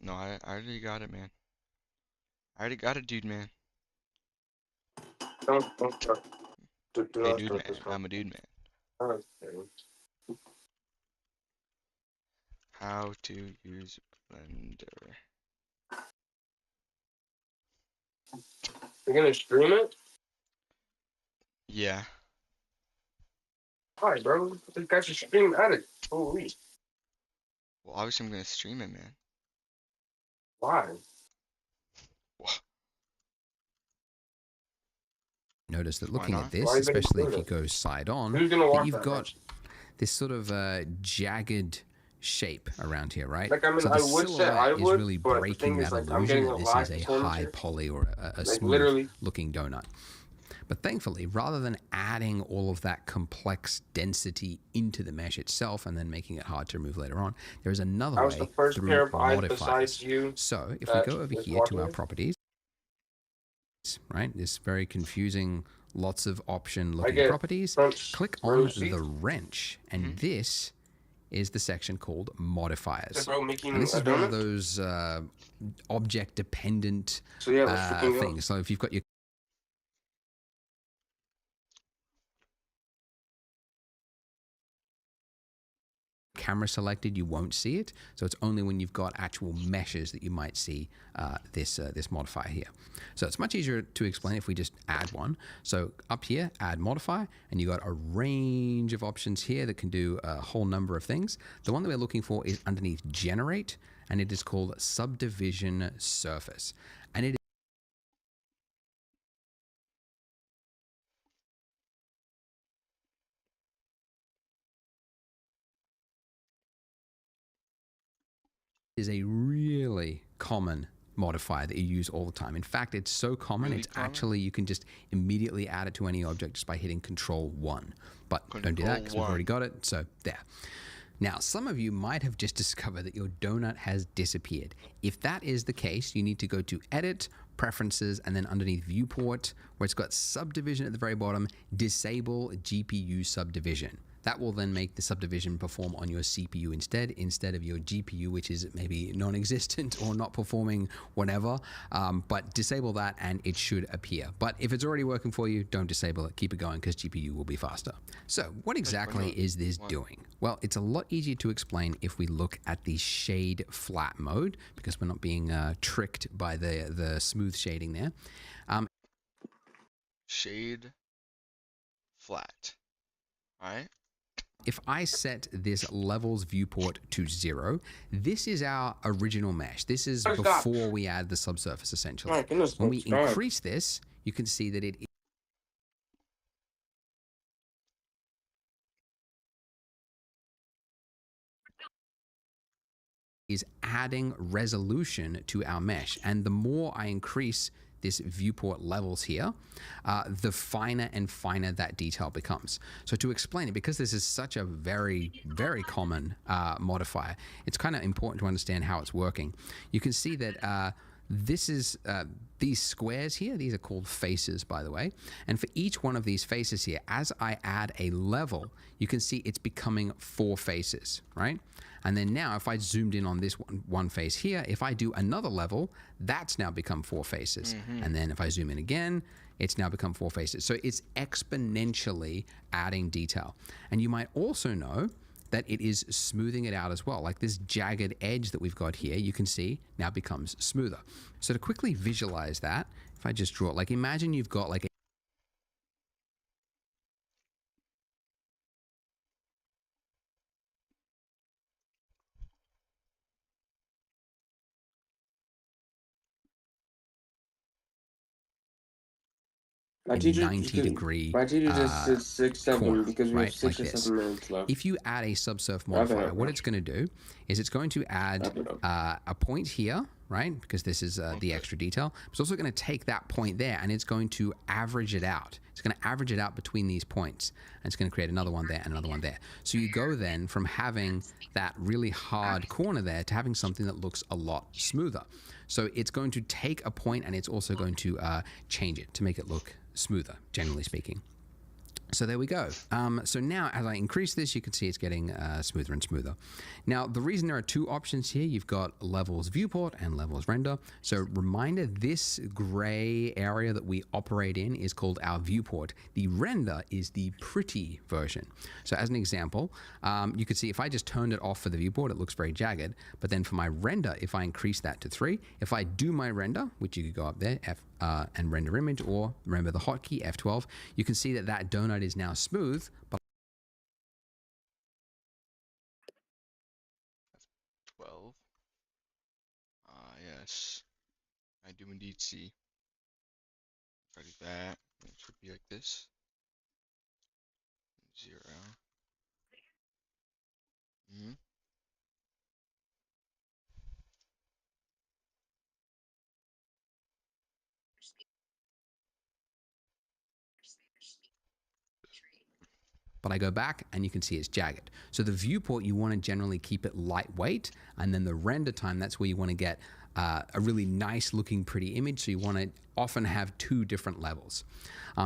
No, I already got it, man. I already got it, dude, man. Don't start. Do Hey, not dude, start man. this one. I'm a dude, man. Okay. How to use Blender. You're gonna stream it? Yeah. Why, bro? This guy's a stream addict. Holy. Well, obviously I'm gonna stream it, man. Why? Notice that Why looking at not? this, Why are you gonna especially do if you it? go side on, Who's gonna that watch you've that got match? this sort of jagged shape around here, right? Like, I mean, so the I would say silhouette I is would, really but the breaking thing is, that like, I'm illusion getting that a this live is a performance high here. poly or a Like, smooth literally. looking donut. But thankfully, rather than adding all of that complex density into the mesh itself and then making it hard to remove later on, there is another I was the way first pair through of eyes modifiers. besides you So if we that go over is here to watching our this. properties, right, this very confusing, lots of option I looking get properties, front click row on seat. the wrench, and this is the section called modifiers. Is bro making And this a is one of donut? those object dependent So yeah, let's freaking go. things. So if you've got your camera selected, you won't see it. So it's only when you've got actual meshes that you might see this modifier here. So it's much easier to explain if we just add one. So up here, add modifier, and you got a range of options here that can do a whole number of things. The one that we're looking for is underneath generate, and it is called subdivision surface. And it is a really common modifier that you use all the time. In fact, it's so common, Really it's common? actually, you can just immediately add it to any object just by hitting Control 1. But don't do that because we've Control already got it, so there. Now, some of you might have just discovered that your donut has disappeared. If that is the case, you need to go to Edit, Preferences, and then underneath Viewport, where it's got Subdivision at the very bottom, Disable GPU Subdivision. That will then make the subdivision perform on your CPU instead of your GPU, which is maybe non-existent or not performing whatever. But disable that and it should appear. But if it's already working for you, don't disable it. Keep it going because GPU will be faster. So what exactly is this doing? Well, it's a lot easier to explain if we look at the shade flat mode because we're not being tricked by the smooth shading there. Shade flat. Alright? If I set this levels viewport to 0, this is our original mesh. This is before we add the subsurface essentially. My goodness, When we subscribe. increase this, you can see that it is adding resolution to our mesh. And the more I increase this viewport levels here, the finer and finer that detail becomes. So to explain it, because this is such a very, very common modifier, it's kind of important to understand how it's working. You can see that this is these squares here, these are called faces, by the way. And for each one of these faces here, as I add a level, you can see it's becoming 4 faces, right? And then now if I zoomed in on this one face here, if I do another level, that's now become 4 faces. And then if I zoom in again, it's now become 4 faces. So it's exponentially adding detail. And you might also know that it is smoothing it out as well. Like this jagged edge that we've got here, you can see now becomes smoother. So to quickly visualize that, if I just draw, like imagine you've got like a My teacher 90 degree My teacher just said 6, 7 corner, because we right, have 6 like or this. 7 minutes left. If you add a subsurf Wrap it modifier, up, what bro. it's going to do is it's going to add Wrap it up. a point here, right? Because this is the extra detail. It's also going to take that point there and it's going to average it out. It's going to average it out between these points. And it's going to create another one there and another one there. So you go then from having that really hard corner there to having something that looks a lot smoother. So it's going to take a point and it's also going to change it to make it look smoother, generally speaking. So there we go. So now as I increase this, you can see it's getting smoother and smoother. Now, the reason there are two options here, you've got levels viewport and levels render. So reminder, this gray area that we operate in is called our viewport. The render is the pretty version. So as an example, you can see if I just turned it off for the viewport, it looks very jagged. But then for my render, if I increase that to 3, if I do my render, which you could go up there, and render image, or remember the hotkey F12, you can see that that donut is now smooth. But 12. Yes. I do indeed see. Try to do that. It should be like this. 0. Mm-hmm. I go back and you can see it's jagged. So the viewport, you want to generally keep it lightweight, and then the render time, that's where you want to get a really nice looking pretty image. So you want to often have 2 different levels.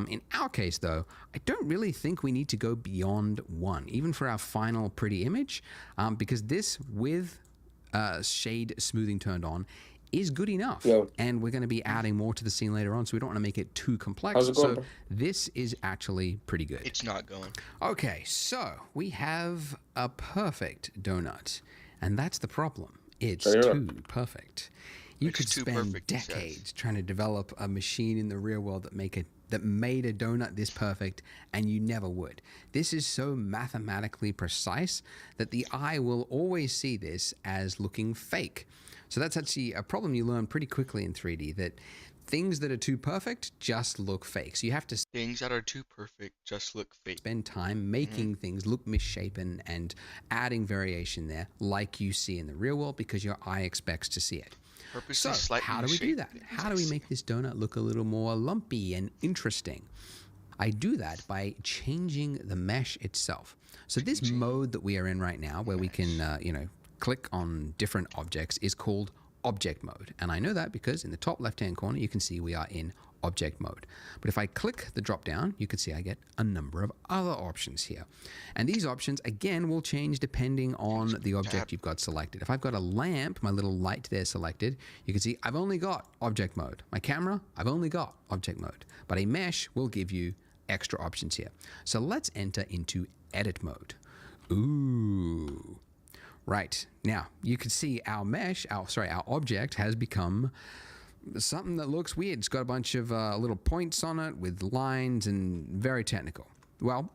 In our case though, I don't really think we need to go beyond 1, even for our final pretty image, because this with shade smoothing turned on is good enough. Yo. And we're going to be adding more to the scene later on, so we don't want to make it too complex. How's it going, So bro? this is actually pretty good. It's not going. Okay, so we have a perfect donut, and that's the problem. It's Straight up. too perfect. You It's could too spend perfect, he says. decades trying to develop a machine in the real world that made a donut this perfect, and you never would. This is so mathematically precise that the eye will always see this as looking fake. So that's actually a problem you learn pretty quickly in 3D, that things that are too perfect just look fake. So you have to Things that are too perfect just look fake. spend time making things look misshapen and adding variation there like you see in the real world, because your eye expects to see it. Purposely So slightly how do we do shaped that? things How I do we see. make this donut look a little more lumpy and interesting? I do that by changing the mesh itself. So this mode that we are in right now, where we can click on different objects, is called object mode. And I know that because in the top left-hand corner, you can see we are in object mode. But if I click the drop down, you can see I get a number of other options here. And these options, again, will change depending on the object you've got selected. If I've got a lamp, my little light there selected, you can see I've only got object mode. My camera, I've only got object mode. But a mesh will give you extra options here. So let's enter into edit mode. Ooh. Right, now you can see our mesh, our object has become something that looks weird. It's got a bunch of little points on it with lines and very technical. Well,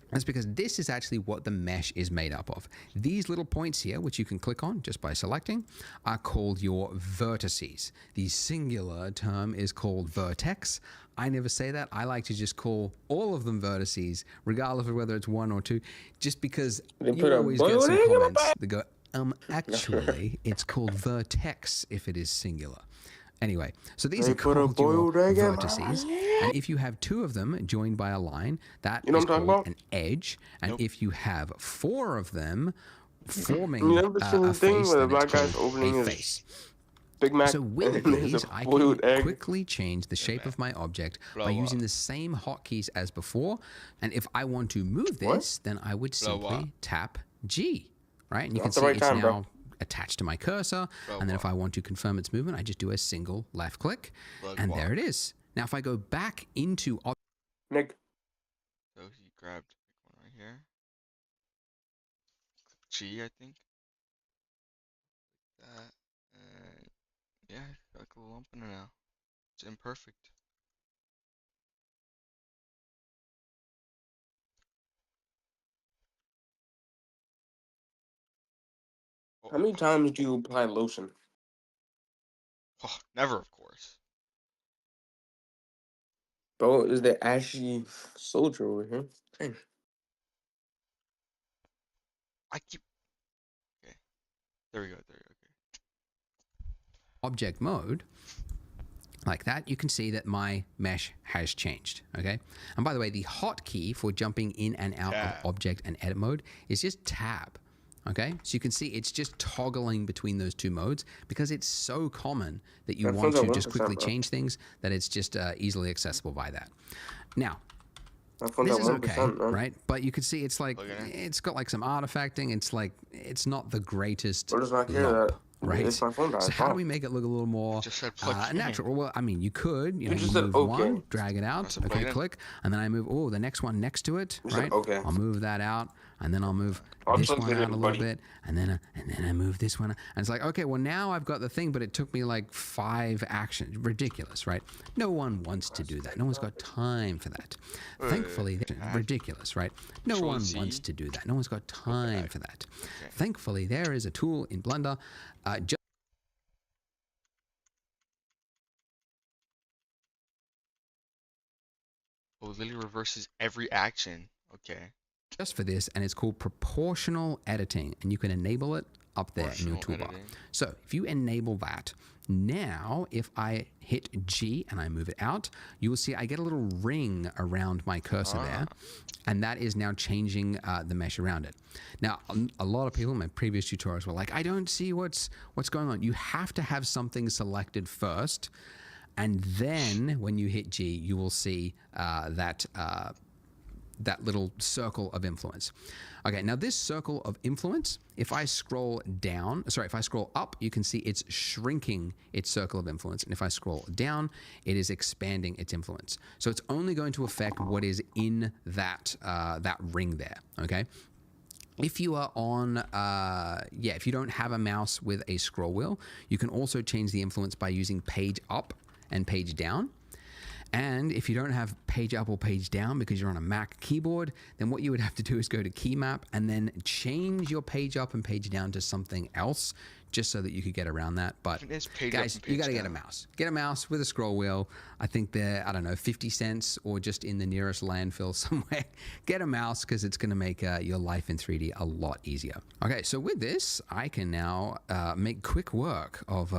that's because this is actually what the mesh is made up of. These little points here, which you can click on just by selecting, are called your vertices. The singular term is called vertex. I never say that. I like to just call all of them vertices, regardless of whether it's 1 or 2, just because They you put a always get boiled some egg in my comments bag. that go, actually, it's called vertex if it is singular. Anyway, so these They are put a called your boiled egg in my vertices. And if you have 2 of them joined by a line, that You know is what I'm called talking an edge. And if you have 4 of them forming You never seen a the thing face, where the then it's black guy's called opening a his face. Big Mac So with and there's these, a I can boiled egg. quickly change the shape of my object by Blow using up. the same hotkeys as before. And if I want to move this, then I would Blow simply up. tap G, right? And you can Not the see right it's time, bro. now attached to my cursor. Blow And then up. if I want to confirm its movement, I just do a single left click. Blow And up. there it is. Now, if I go back into Nick, So he grabbed one right here. G, I think. That. And yeah, got like a little lump in it now. It's imperfect. how many times do you apply lotion? Oh, never, of course. Bro, is the ashy soldier over here? Dang. I keep. Okay. There we go. There we go. Okay. object mode, like that, you can see that my mesh has changed, okay? And by the way, the hotkey for jumping in and out Tab. of object and edit mode is just tab, okay? So you can see it's just toggling between those 2 modes because it's so common that you That want phone's to at just 1%, quickly bro. change things that it's just easily accessible by that. Now, I found This that is 1%, okay, man. right? But you can see it's like, Look at it. it's got like some artifacting. It's like, it's not the greatest Bro does not care lump, that right? if my phone dies. So how do How? we make it look a little more Just said plug in. natural? Well, I mean, you could, you know, just you said move okay. one, drag it out, said plug okay, it in. click, and then I move, oh, the next one next to it, You said right? okay. I'll move that out, and then I'll move I'll this plug one it out in, a little buddy. bit, and then I move this one, and it's like, okay, well now I've got the thing, but it took me like 5 actions. Ridiculous, right? No one wants to do that. No one's got time for that. Thankfully, ridiculous, right? No Control one Z. wants to do that. No one's got time for that. Okay. Thankfully, there is a tool in Blender. Oh, literally reverses every action. Okay. Just for this, and it's called proportional editing, and you can enable it up there in your Proportional toolbar. editing. So if you enable that, now if I hit G and I move it out, you will see I get a little ring around my cursor there, and that is now changing the mesh around it. Now, a lot of people in my previous tutorials were like, I don't see what's going on. You have to have something selected first, and then when you hit G, you will see that little circle of influence. Okay, now this circle of influence, if I scroll up, you can see it's shrinking its circle of influence. And if I scroll down, it is expanding its influence. So it's only going to affect what is in that ring there, okay? If you are on, if you don't have a mouse with a scroll wheel, you can also change the influence by using page up and page down. And if you don't have page up or page down because you're on a Mac keyboard, then what you would have to do is go to key map and then change your page up and page down to something else just so that you could get around that. But It is page up guys, and you page got to get a down. mouse. Get a mouse with a scroll wheel. I think they're, I don't know, 50 cents or just in the nearest landfill somewhere. Get a mouse because it's going to make your life in 3D a lot easier. Okay, so with this, I can now make quick work of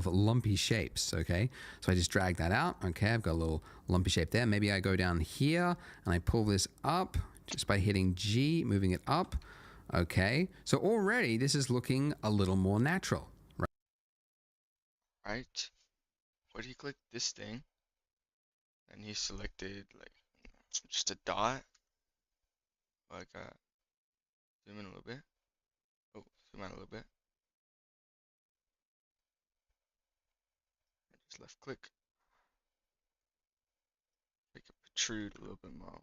lumpy shapes, okay? So I just drag that out. Okay, I've got a little lumpy shape there. Maybe I go down here and I pull this up just by hitting G, moving it up. Okay, so already this is looking a little more natural, right? Right. What do you click this thing? And he selected like just a dot. Like zoom in a little bit. Oh, zoom out a little bit. And just left click. Make it protrude a little bit more.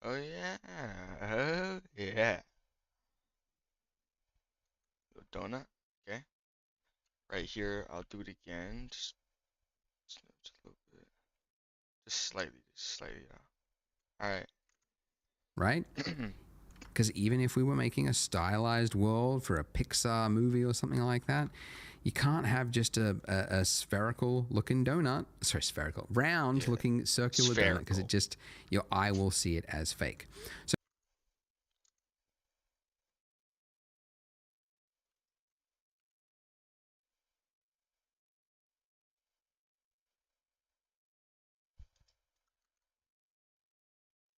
Oh yeah. Oh yeah. Little donut. Okay. Right here, I'll do it again. Just a little bit. Just slightly. Alright. Right? Because even if we were making a stylized world for a Pixar movie or something like that, you can't have just a spherical looking donut. Sorry, round looking circular donut because it just, your eye will see it as fake. So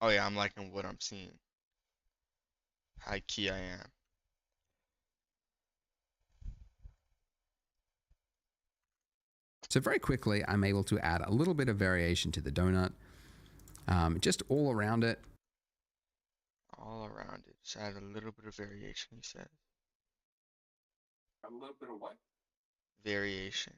Oh yeah, I'm liking what I'm seeing. High key I am. So very quickly, I'm able to add a little bit of variation to the donut, just all around it. All around it. Just add a little bit of variation, he said. A little bit of what? Variation.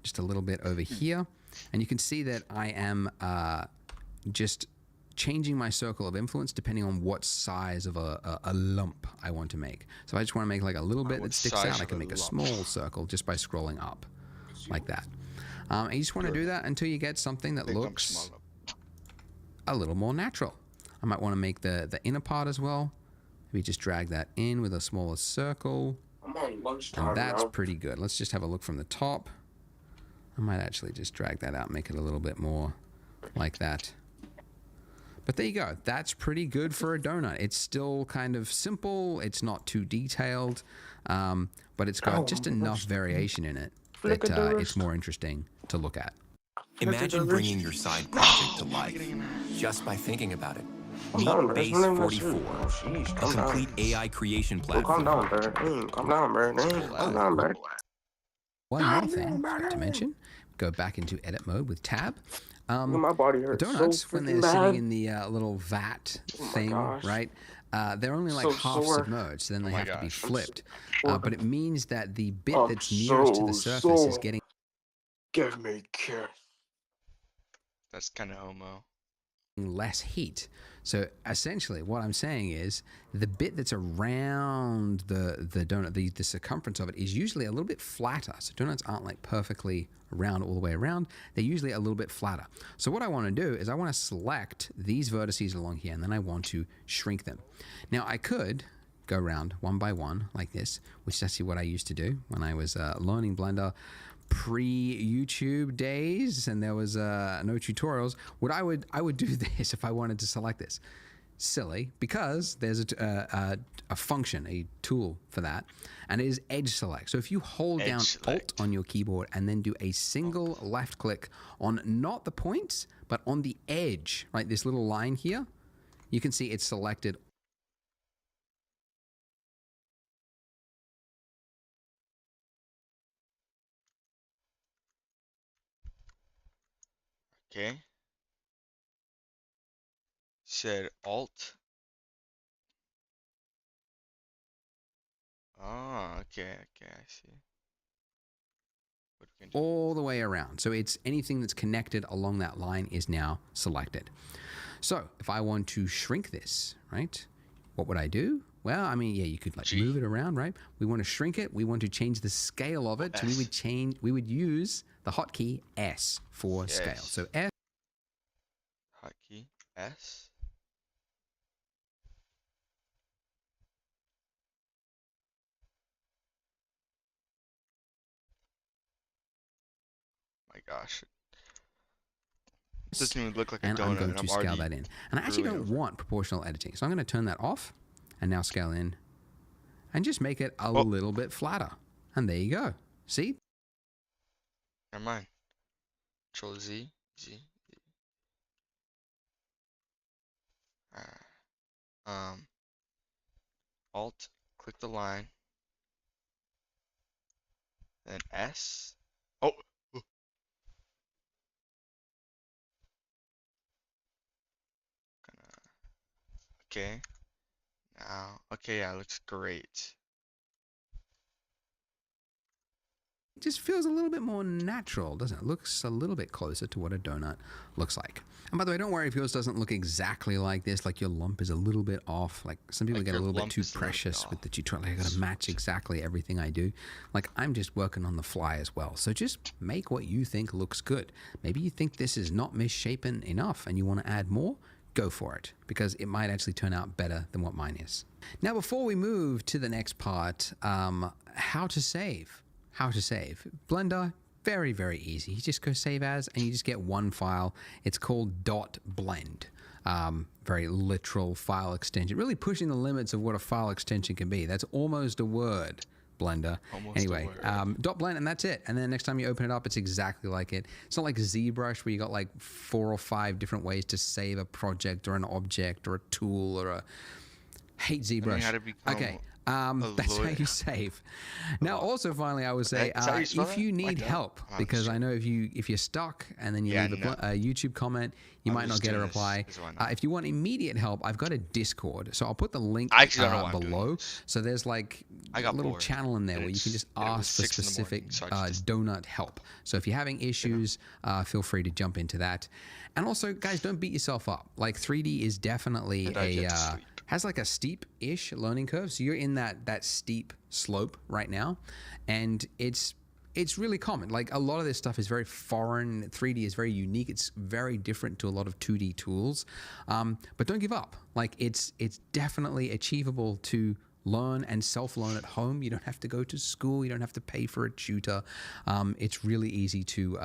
Just a little bit over here. And you can see that I am just changing my circle of influence depending on what size of a lump I want to make. So I just want to make like a little bit that sticks out. I can make a small circle just by scrolling up like that. And you just want to do that until you get something that looks a little more natural. I might want to make the inner part as well. Maybe just drag that in with a smaller circle. I'm on lunchtime And that's now. pretty good. Let's just have a look from the top. I might actually just drag that out, make it a little bit more like that. But there you go. That's pretty good for a donut. It's still kind of simple. It's not too detailed, but it's got just enough variation in it that it's more interesting to look at. Imagine bringing your side project to life just by thinking about it. Meet Base 44, a complete AI creation platform. Calm down, bro. Calm down, bro. Calm down, bro. One more thing to mention, go back into edit mode with tab. My body hurts Donuts, so when they're freaking sitting bad. in the little vat thing, gosh. right? They're only like So half sore. submerged, so then they my have to be gosh. flipped. sore. But it means that the bit I'm that's nearest to the so surface is sore. getting Give me a kiss. That's kind of homo. less heat. So essentially what I'm saying is the bit that's around the donut, the circumference of it is usually a little bit flatter. So donuts aren't like perfectly round all the way around. They're usually a little bit flatter. So what I want to do is I want to select these vertices along here, and then I want to shrink them. Now I could go around one by one like this, which is actually what I used to do when I was learning Blender pre-YouTube days, and there was no tutorials. What I would do this if I wanted to select this. Silly, because there's a function, a tool for that, and it is edge select. So if you hold down Alt on your keyboard and then do a single left click on not the points, but on the edge, right, this little line here, you can see it's selected. Okay. Said Alt. Oh, okay, I see. What we can do. All the way around. So it's anything that's connected along that line is now selected. So if I want to shrink this, right, what would I do? Well, I mean, yeah, you could like G. move it around, right? We want to shrink it. We want to change the scale of it. So we would use the hotkey S for scale. Yes. So S. Hotkey S. My gosh. It doesn't even look like a And donut. I'm going and to I'm scale already that in. And I actually really don't over. want proportional editing. So I'm going to turn that off and now scale in and just make it a little bit flatter. And there you go. See? Never mind. Control Z. Z. Alt. Click the line. Then S. Oh. Ooh. Okay. Now. Okay. Yeah. Looks great. It just feels a little bit more natural, doesn't it? It looks a little bit closer to what a donut looks like. And by the way, don't worry if yours doesn't look exactly like this, like your lump is a little bit off. Like some people Like get a your little bit lump too is a little bit precious with off. the tutorial. Like, I gotta match exactly everything I do. Like I'm just working on the fly as well. So just make what you think looks good. Maybe you think this is not misshapen enough and you want to add more. Go for it, because it might actually turn out better than what mine is. Now, before we move to the next part, how to save. How to save. Blender, very, very easy. You just go save as, and you just get one file. It's called .blend. Very literal file extension, really pushing the limits of what a file extension can be. That's almost a word, Blender. Almost a Anyway, word. .blend, and that's it. And then next time you open it up, it's exactly like it. It's not like ZBrush where you got like 4 or 5 different ways to save a project or an object or a tool or a... Hate ZBrush. how to become Okay. a That's how lawyer. you save. Now, also, finally, I would say, Is that how you spell if that? you Like need that? help, Oh, because shit. I know if you're stuck and then you Yeah, leave no. a YouTube comment, you I'm might not just get a doing this reply. 'cause why not? If you want immediate help, I've got a Discord, so I'll put the link I actually don't know why I'm doing below. this. So there's like I a got little bored, channel in there and where you can it's- just and it was ask for 6 in the specific morning, so I just- donut help. So if you're having issues, feel free to jump into that. And also, guys, don't beat yourself up. Like 3D is definitely And I get to sleep. has like a steep-ish learning curve. So you're in that steep slope right now, and it's really common. Like a lot of this stuff is very foreign. 3D is very unique. It's very different to a lot of 2D tools. But don't give up. Like it's definitely achievable to learn and self-learn at home. You don't have to go to school. You don't have to pay for a tutor. It's really easy to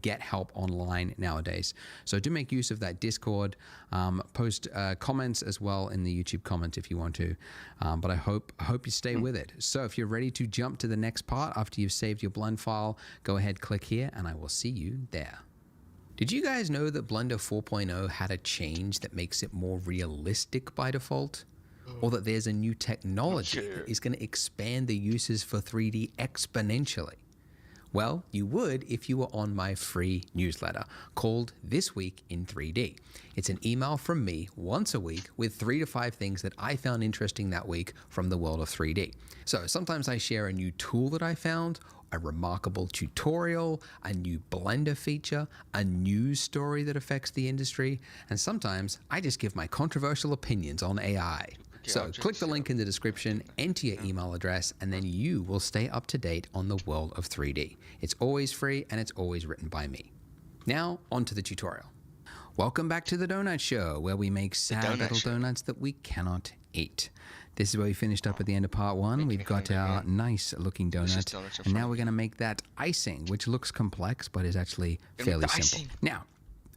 get help online nowadays. So do make use of that Discord. Post comments as well in the YouTube comments if you want to. But I hope you stay with it. So if you're ready to jump to the next part after you've saved your Blend file, go ahead, click here, and I will see you there. Did you guys know that Blender 4.0 had a change that makes it more realistic by default? Or that there's a new technology that is going to expand the uses for 3D exponentially? Well, you would if you were on my free newsletter called This Week in 3D. It's an email from me once a week with 3 to 5 things that I found interesting that week from the world of 3D. So sometimes I share a new tool that I found, a remarkable tutorial, a new Blender feature, a news story that affects the industry, and sometimes I just give my controversial opinions on AI. So click the link in the description, enter your email address, and then you will stay up to date on the world of 3D. It's always free and it's always written by me. Now, on to the tutorial. Welcome back to the Donut Show, where we make sad little donuts that we cannot eat. This is where we finished up at the end of part 1. We've got our nice looking donut, and now we're going to make that icing, which looks complex, but is actually fairly simple. Now,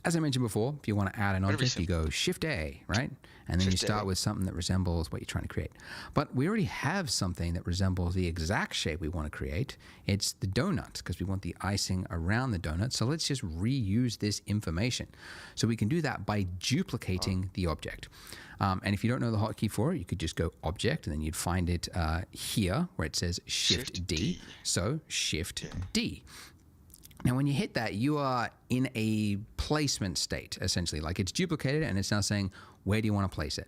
as I mentioned before, if you want to add an object, you go Shift A, right? And then you start with something that resembles what you're trying to create. But we already have something that resembles the exact shape we want to create. It's the donut, because we want the icing around the donut. So let's just reuse this information. So we can do that by duplicating the object. And if you don't know the hotkey for it, you could just go Object, and then you'd find it here where it says Shift D. So Shift D. Now, when you hit that, you are in a placement state, essentially. Like it's duplicated, and it's now saying, where do you want to place it?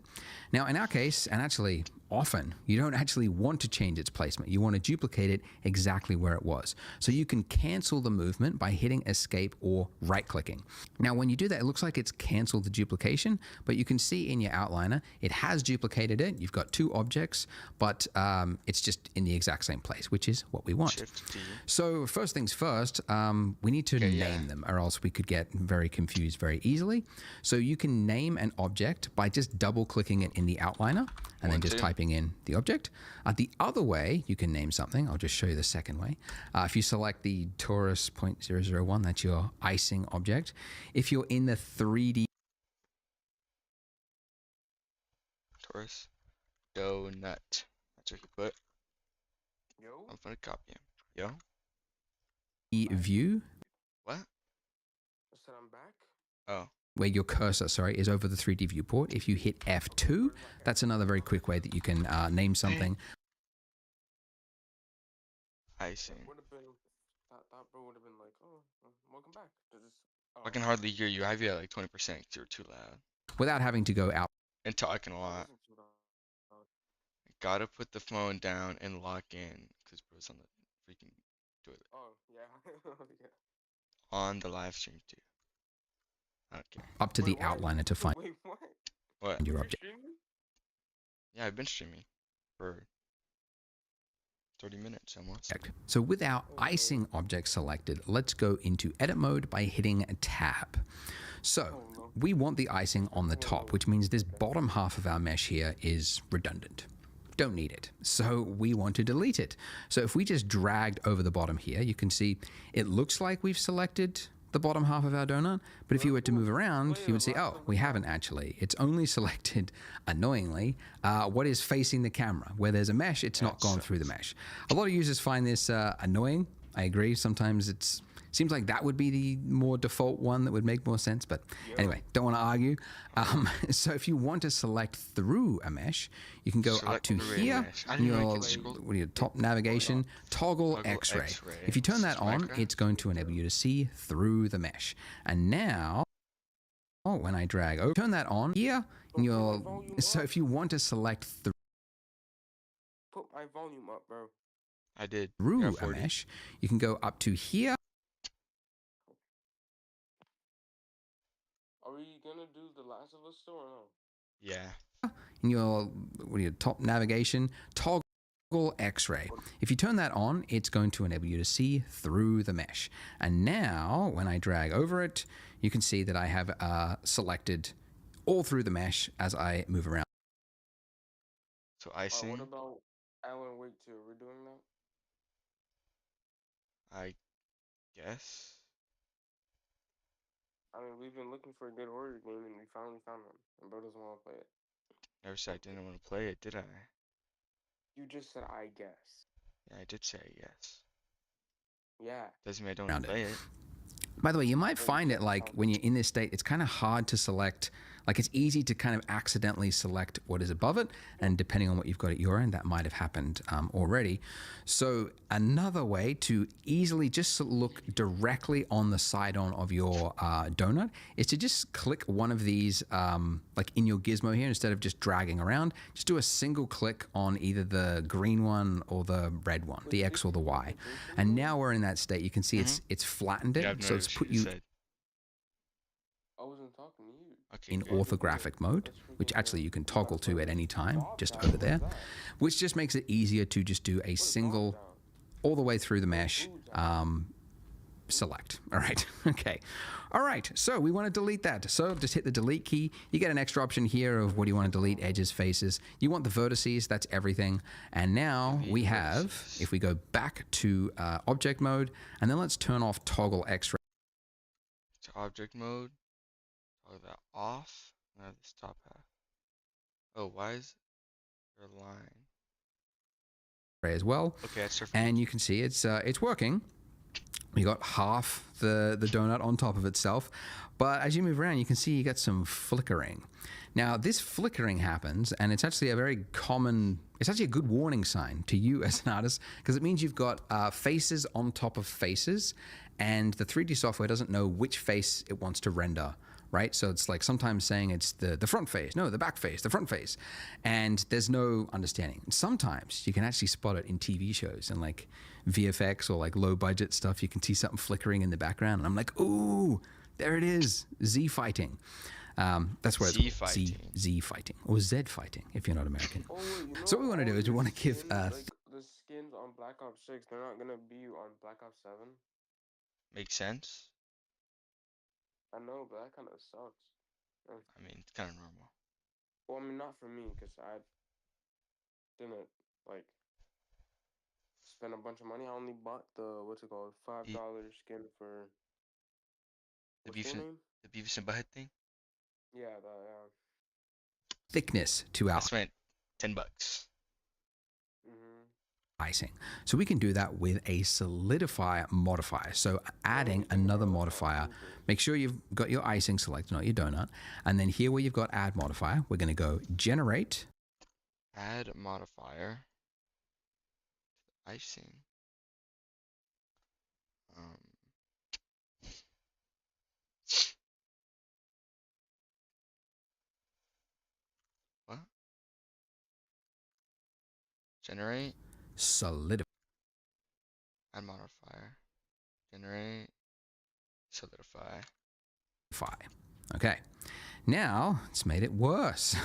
Now, in our case, and actually often, you don't actually want to change its placement. You want to duplicate it exactly where it was. So you can cancel the movement by hitting Escape or right-clicking. Now, when you do that, it looks like it's canceled the duplication, but you can see in your outliner, it has duplicated it. You've got 2 objects, but it's just in the exact same place, which is what we want. So first things first, we need to name them, or else we could get very confused very easily. So you can name an object by just double-clicking it in the outliner, and then just typing in the object. The other way you can name something, I'll just show you the second way. If you select the Taurus 0.001, that's your icing object. If you're in the 3D Taurus donut. That's what you put. I'm gonna copy him. view. What? I said I'm back. Oh. Where your cursor, is over the 3D viewport. If you hit F2, that's another very quick way that you can name something. Icing. That bro would have been like, oh, welcome back. I can hardly hear you. I have you at like 20% because you're too loud. Without having to go out. And talking a lot. Gotta put the phone down and lock in because bro's on the freaking toilet. Oh, yeah. Yeah. On the live stream too. Okay. Up to the outliner to find what? Your object. Yeah, I've been streaming for 30 minutes almost. So with our icing object selected, let's go into edit mode by hitting Tab. So we want the icing on the top, which means this bottom half of our mesh here is redundant. Don't need it. So we want to delete it. So if we just dragged over the bottom here, you can see it looks like we've selected the bottom half of our donut, but if you were to move around, you would see, oh, we haven't actually. It's only selected, annoyingly, what is facing the camera. Where there's a mesh, it's not gone through the mesh. A lot of users find this annoying. I agree. Sometimes it seems like that would be the more default one that would make more sense, but anyway, don't want to argue. So if you want to select through a mesh, you can go up to here, in your top navigation, toggle X-ray. If you turn that on, it's going to enable you to see through the mesh. And now, when I drag over, turn that on here, so if you want to select through Put my volume up, bro. I did. Through a mesh, you can go up to here. Are we gonna do The Last of Us still or no? Yeah. In your top navigation, toggle X-ray. If you turn that on, it's going to enable you to see through the mesh. And now, when I drag over it, you can see that I have selected all through the mesh as I move around. So icing. What about Alan Wake 2, we're doing that? I guess. I mean, we've been looking for a good horror game and we finally found one. And bro doesn't want to play it. Never said I didn't want to play it, did I? You just said, I guess. Yeah, I did say yes. Yeah. Doesn't mean I don't Found it. play it. By the way, you might find it like when you're in this state, it's kind of hard to select. Like it's easy to kind of accidentally select what is above it. And depending on what you've got at your end, that might have happened already. So another way to easily just look directly on the side-on of your donut is to just click one of these, like in your gizmo here, instead of just dragging around, just do a single click on either the green one or the red one, the X or the Y. And now we're in that state. You can see it's flattened it. Yeah, I've So it's noticed put what you you said. I wasn't talking to you. Okay, in good. orthographic mode, which actually you can toggle to at any time, just over there, which just makes it easier to just do a single, all the way through the mesh, select. All right, okay. All right, so we want to delete that. So just hit the delete key. You get an extra option here of what do you want to delete, edges, faces. You want the vertices, that's everything. And now we have, if we go back to object mode, and then let's turn off toggle X-ray. To object mode. Toggle that off. Now this top half. Oh, why is there a line? As well. Okay, that's different. And you can see it's working. We got half the donut on top of itself, but as you move around, you can see you get some flickering. Now, this flickering happens, and it's actually a very common. It's actually a good warning sign to you as an artist because it means you've got faces on top of faces, and the 3D software doesn't know which face it wants to render. Right? So it's like sometimes saying it's the front face, no, the back face, the front face. And there's no understanding. Sometimes you can actually spot it in TV shows and like VFX or like low budget stuff. You can see something flickering in the background. And I'm like, ooh, there it is. Z fighting. That's where Z it's fighting. Z fighting or Z fighting if you're not American. Oh, So what we want to do is we want to give like the skins on Black Ops 6, they're not gonna be on Black Ops 7. Makes sense. I know, but that kind of sucks. I mean, it's kind of normal. Well, I mean, not for me, because I didn't, like, spend a bunch of money. I only bought the, what's it called, $5 skin for, The what's Beavis their and name? the Beavis and Butthead thing. Yeah, thickness to our I spent $10. icing. So we can do that with a solidify modifier. So adding another modifier, make sure you've got your icing selected, not your donut. And then here where you've got add modifier, we're going to go generate. Add modifier. Icing. What? Generate. Solidify. Add modifier. Generate. Solidify. Okay. Now it's made it worse.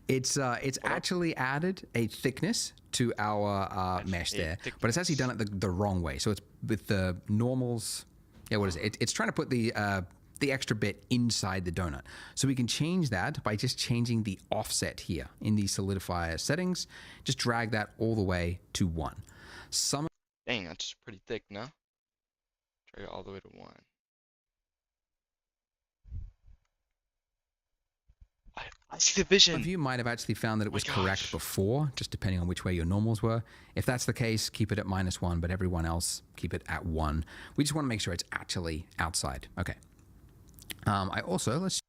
it's actually added a thickness to our mesh there, but it's actually done it the wrong way. So it's with the normals. Yeah, what is it? It's trying to put the extra bit inside the donut. So we can change that by just changing the offset here in the solidifier settings. Just drag that all the way to 1. Dang, that's pretty thick, no? Drag it all the way to 1. I see the vision. Some of you might have actually found that it was correct gosh. before, just depending on which way your normals were. If that's the case, keep it at -1, but everyone else, keep it at 1. We just want to make sure it's actually outside. Okay. I also, let's...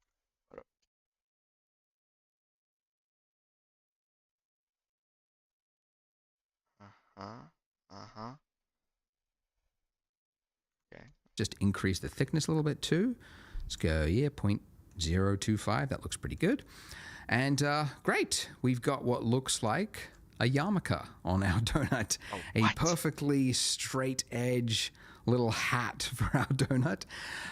Okay. Just increase the thickness a little bit too. Let's go, yeah, 0.025. That looks pretty good. And great. We've got what looks like a yarmulke on our donut. A perfectly straight edge little hat for our donut.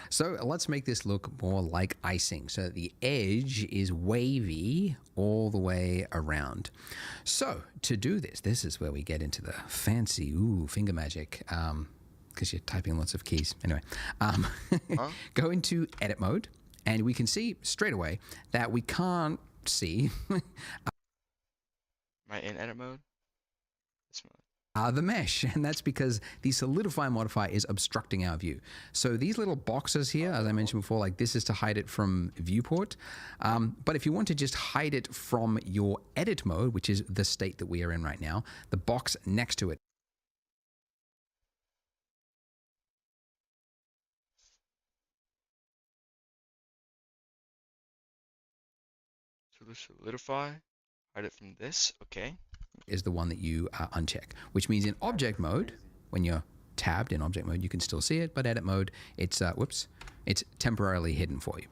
So let's make this look more like icing. So the edge is wavy all the way around. So to do this, this is where we get into the fancy, finger magic. Because you're typing lots of keys. Anyway, go into edit mode, and we can see straight away that we can't see. Am I in edit mode? The mesh, and that's because the solidify modifier is obstructing our view. So these little boxes here, as I mentioned before, like this is to hide it from viewport. But if you want to just hide it from your edit mode, which is the state that we are in right now, the box next to it. So the solidify, hide it from this, okay. Is the one that you uncheck, which means in object mode, when you're tabbed in object mode, you can still see it, but edit mode, it's it's temporarily hidden for you.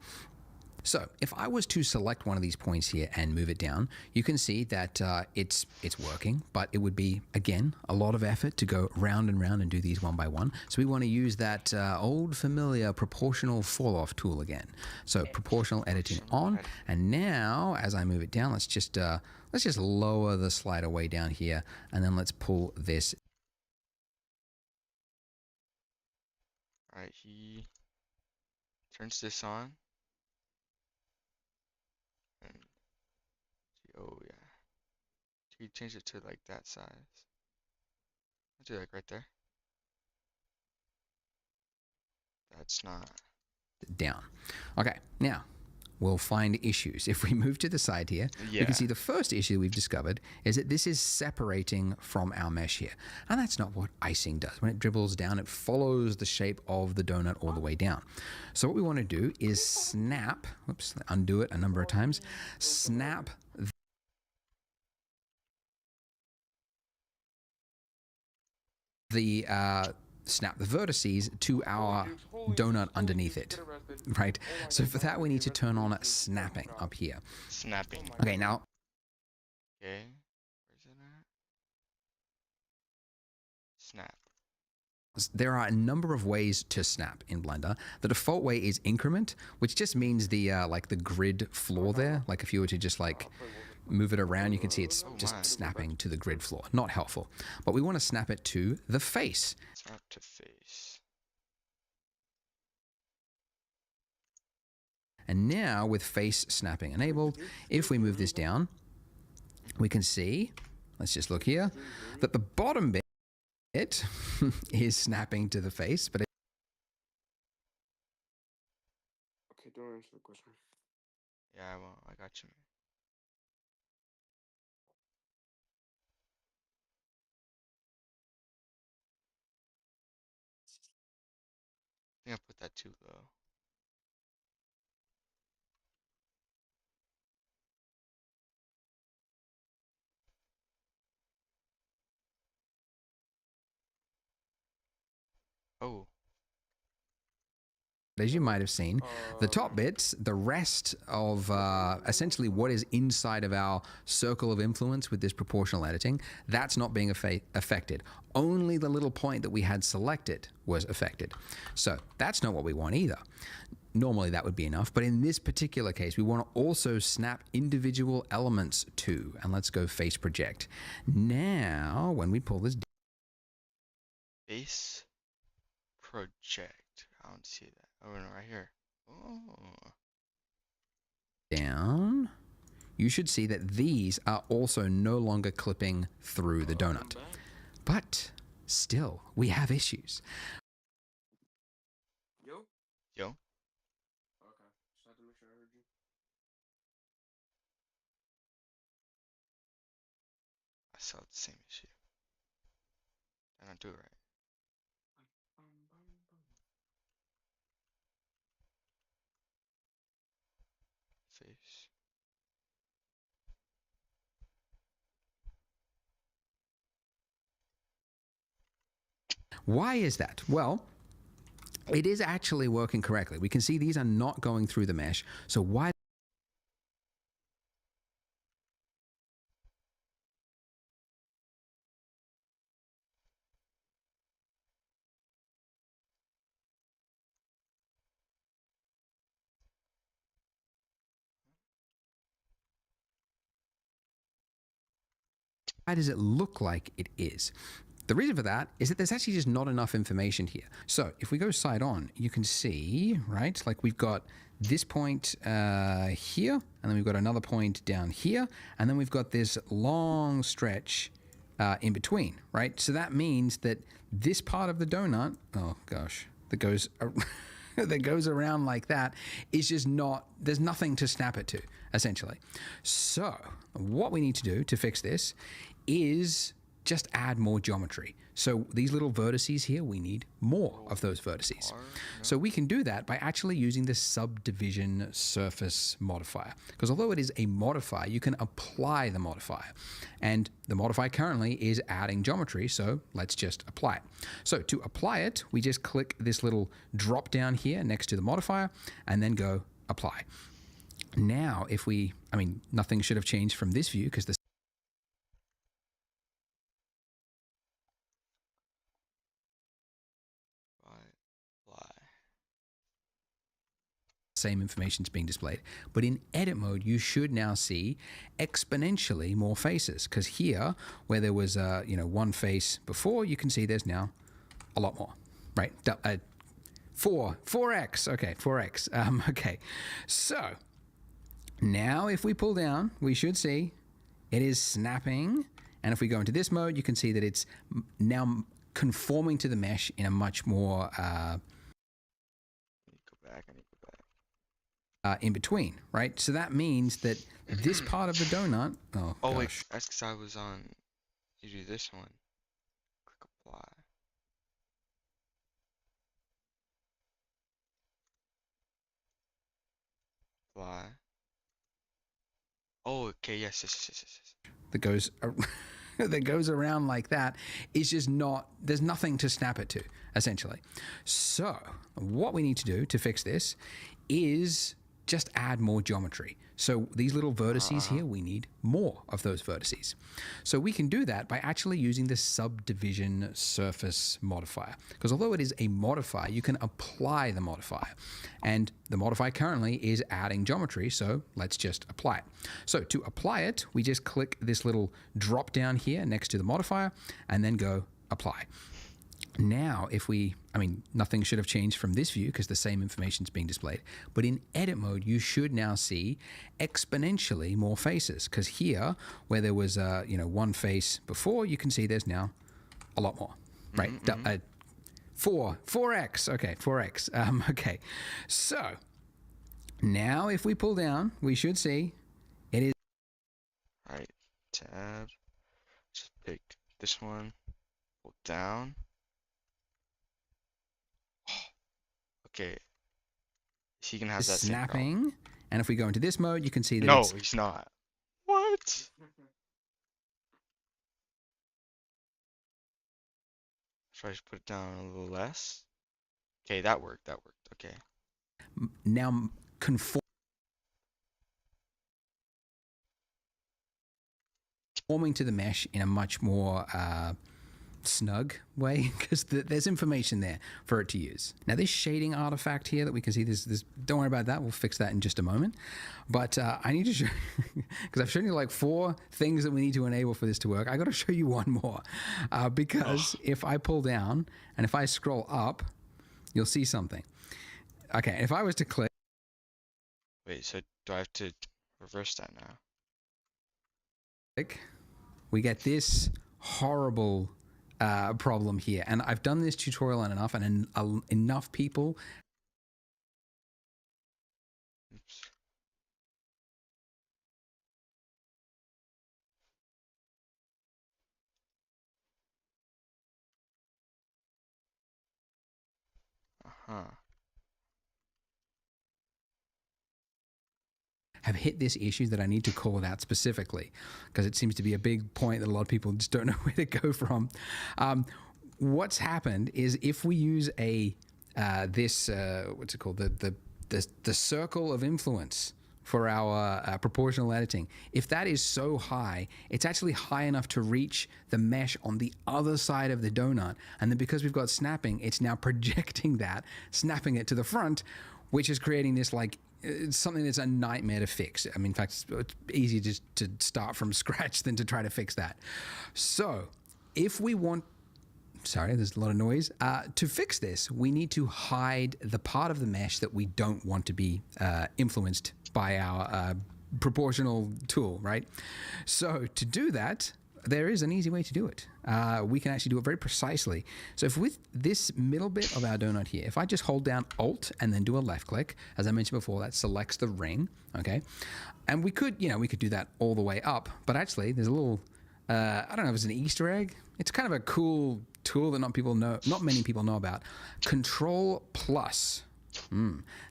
So if I was to select one of these points here and move it down, you can see that it's working, but it would be, again, a lot of effort to go round and round and do these one by one. So we want to use that old familiar proportional fall off tool again. So proportional editing on, and now as I move it down, let's just lower the slider way down here, and then let's pull this. All right, he turns this on. And, oh yeah. He changed it to like that size. I'll do like right there. That's not Down. Okay, now we'll find issues. If we move to the side here, we can see the first issue we've discovered is that this is separating from our mesh here. And that's not what icing does. When it dribbles down, it follows the shape of the donut all the way down. So what we want to do is snap, oops, undo it a number of times, snap the vertices to our donut underneath it, right? So for that, we need to turn on snapping up here. snapping. Okay, now, Okay. Where's it at? Snap. there are a number of ways to snap in Blender. The default way is increment, which just means the like the grid floor there. Like if you were to just like move it around, you can see it's just snapping to the grid floor. Not helpful. But we want to snap it to the face. Snap to face. And now with face snapping enabled, if we move this down, we can see, let's just look here, that the bottom bit is snapping to the face, but Okay, don't answer the question. Yeah, I won't. I got you. I think I put that too low. Oh, as you might have seen, the top bits, the rest of essentially what is inside of our circle of influence with this proportional editing, that's not being affected. Only the little point that we had selected was affected. So that's not what we want either. Normally that would be enough, but in this particular case, we want to also snap individual elements too. And let's go face project. Now, when we pull this face project. I don't see that. Oh, no, right here. Oh. down, you should see that these are also no longer clipping through the donut. But still, we have issues. Yo? Yo. Okay. Just had to make sure I heard you. I saw the same issue. Did I not do it right? Face. Why is that? Well, it is actually working correctly. We can see these are not going through the mesh. So why does it look like it is? The reason for that is that there's actually just not enough information here. So if we go side on, you can see, right, like we've got this point here, and then we've got another point down here, and then we've got this long stretch in between, right? So that means that this part of the donut, oh gosh, that goes that goes around like that is just not, there's nothing to snap it to, essentially. So what we need to do to fix this is just add more geometry. So these little vertices here, we need more of those vertices. So we can do that by actually using the subdivision surface modifier. Because although it is a modifier, you can apply the modifier. And the modifier currently is adding geometry, so let's just apply it. So to apply it, we just click this little drop down here next to the modifier and then go apply. Now, if we, I mean, nothing should have changed from this view because the same information is being displayed. But in edit mode, you should now see exponentially more faces, because here, where there was one face before, you can see there's now a lot more, right? 4x, okay, 4x. Okay, so now if we pull down, we should see it is snapping. And if we go into this mode, you can see that it's now conforming to the mesh in a much more in between, right? So that means that this part of the donut. Oh wait, that's because I was on. You do this one. Click apply. Apply. Oh, okay. Yes. That goes that goes around like that is just not, there's nothing to snap it to, essentially. So what we need to do to fix this is just add more geometry. So these little vertices here, we need more of those vertices. So we can do that by actually using the subdivision surface modifier. Because although it is a modifier, you can apply the modifier. And the modifier currently is adding geometry, so let's just apply it. So to apply it, we just click this little drop down here next to the modifier and then go apply. Now, if we, I mean, nothing should have changed from this view because the same information is being displayed. But in edit mode, you should now see exponentially more faces, because here, where there was one face before, you can see there's now a lot more, right? 4x, okay, 4x. Okay, so now if we pull down, we should see it is. All right, tab. Just pick this one. Pull down. Okay. He can have that snapping. And if we go into this mode, you can see that no, he's not. What? Should I just put it down a little less? Okay, that worked. Okay. Now conforming to the mesh in a much more snug way, because there's information there for it to use. Now this shading artifact here that we can see, this don't worry about that, we'll fix that in just a moment. But I need to show, because I've shown you like 4 things that we need to enable for this to work. I got to show you one more, because if I pull down and if I scroll up, you'll see something. Okay, if I was to click. Wait, so do I have to reverse that now? We get this horrible problem here, and I've done this tutorial on enough, and enough people. Oops. Have hit this issue that I need to call it out specifically, because it seems to be a big point that a lot of people just don't know where to go from. What's happened is if we use a what's it called, the circle of influence for our proportional editing, if that is so high, it's actually high enough to reach the mesh on the other side of the donut, and then because we've got snapping, it's now projecting that, snapping it to the front, which is creating this like. It's something that's a nightmare to fix. I mean, in fact, it's easier just to start from scratch than to try to fix that. So if we want, sorry, there's a lot of noise. To fix this, we need to hide the part of the mesh that we don't want to be influenced by our proportional tool, right? So to do that, there is an easy way to do it. We can actually do it very precisely. So if with this middle bit of our donut here, if I just hold down Alt and then do a left click, as I mentioned before, that selects the ring, okay? And we could, we could do that all the way up, but actually there's a little, I don't know if it's an Easter egg. It's kind of a cool tool that not many people know about. Control plus.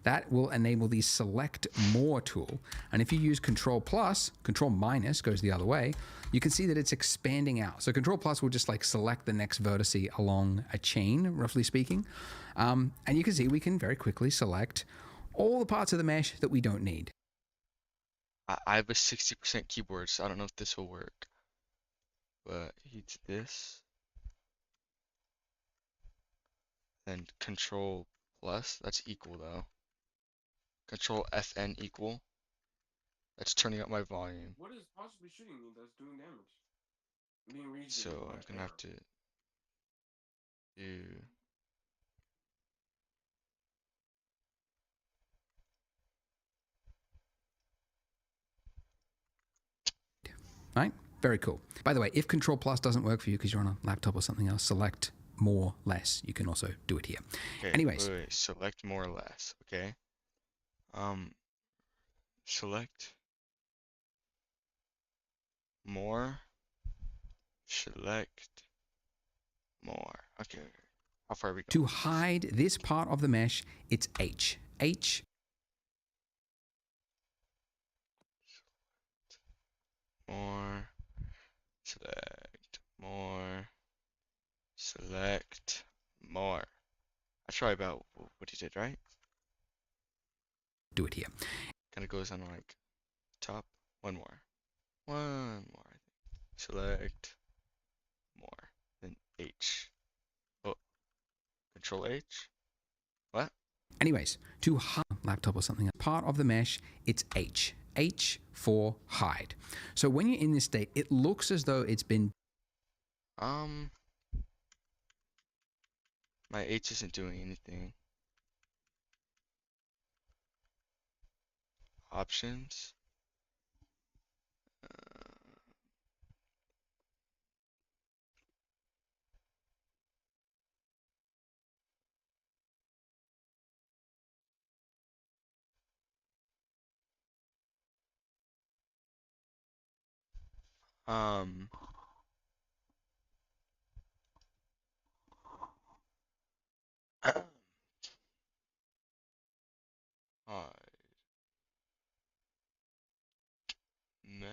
That will enable the select more tool. And if you use control plus, control minus goes the other way, you can see that it's expanding out. So control plus will just like select the next vertice along a chain, roughly speaking. And you can see we can very quickly select all the parts of the mesh that we don't need. I have a 60% keyboard, so I don't know if this will work. But it's this. Then control plus, that's equal though. Control FN equal. That's turning up my volume. What is possibly shooting me that's doing damage? Being region So I'm gonna have to do Right? Very cool. By the way, if control plus doesn't work for you because you're on a laptop or something else, select more, less. You can also do it here. Okay, Anyways. wait, select more or less, okay? Select more, select more. Okay, how far are we going? To hide this part of the mesh, it's H. H. More, select more, select more. That's probably about what you did, right? Do it here. Kind of goes on like top. One more, I think. Select more, then H. Oh, Control H. What? Anyways, to hide laptop or something, part of the mesh, it's H. H for hide. So when you're in this state, it looks as though it's been. My H isn't doing anything. Options. Um. Hide. Mesh.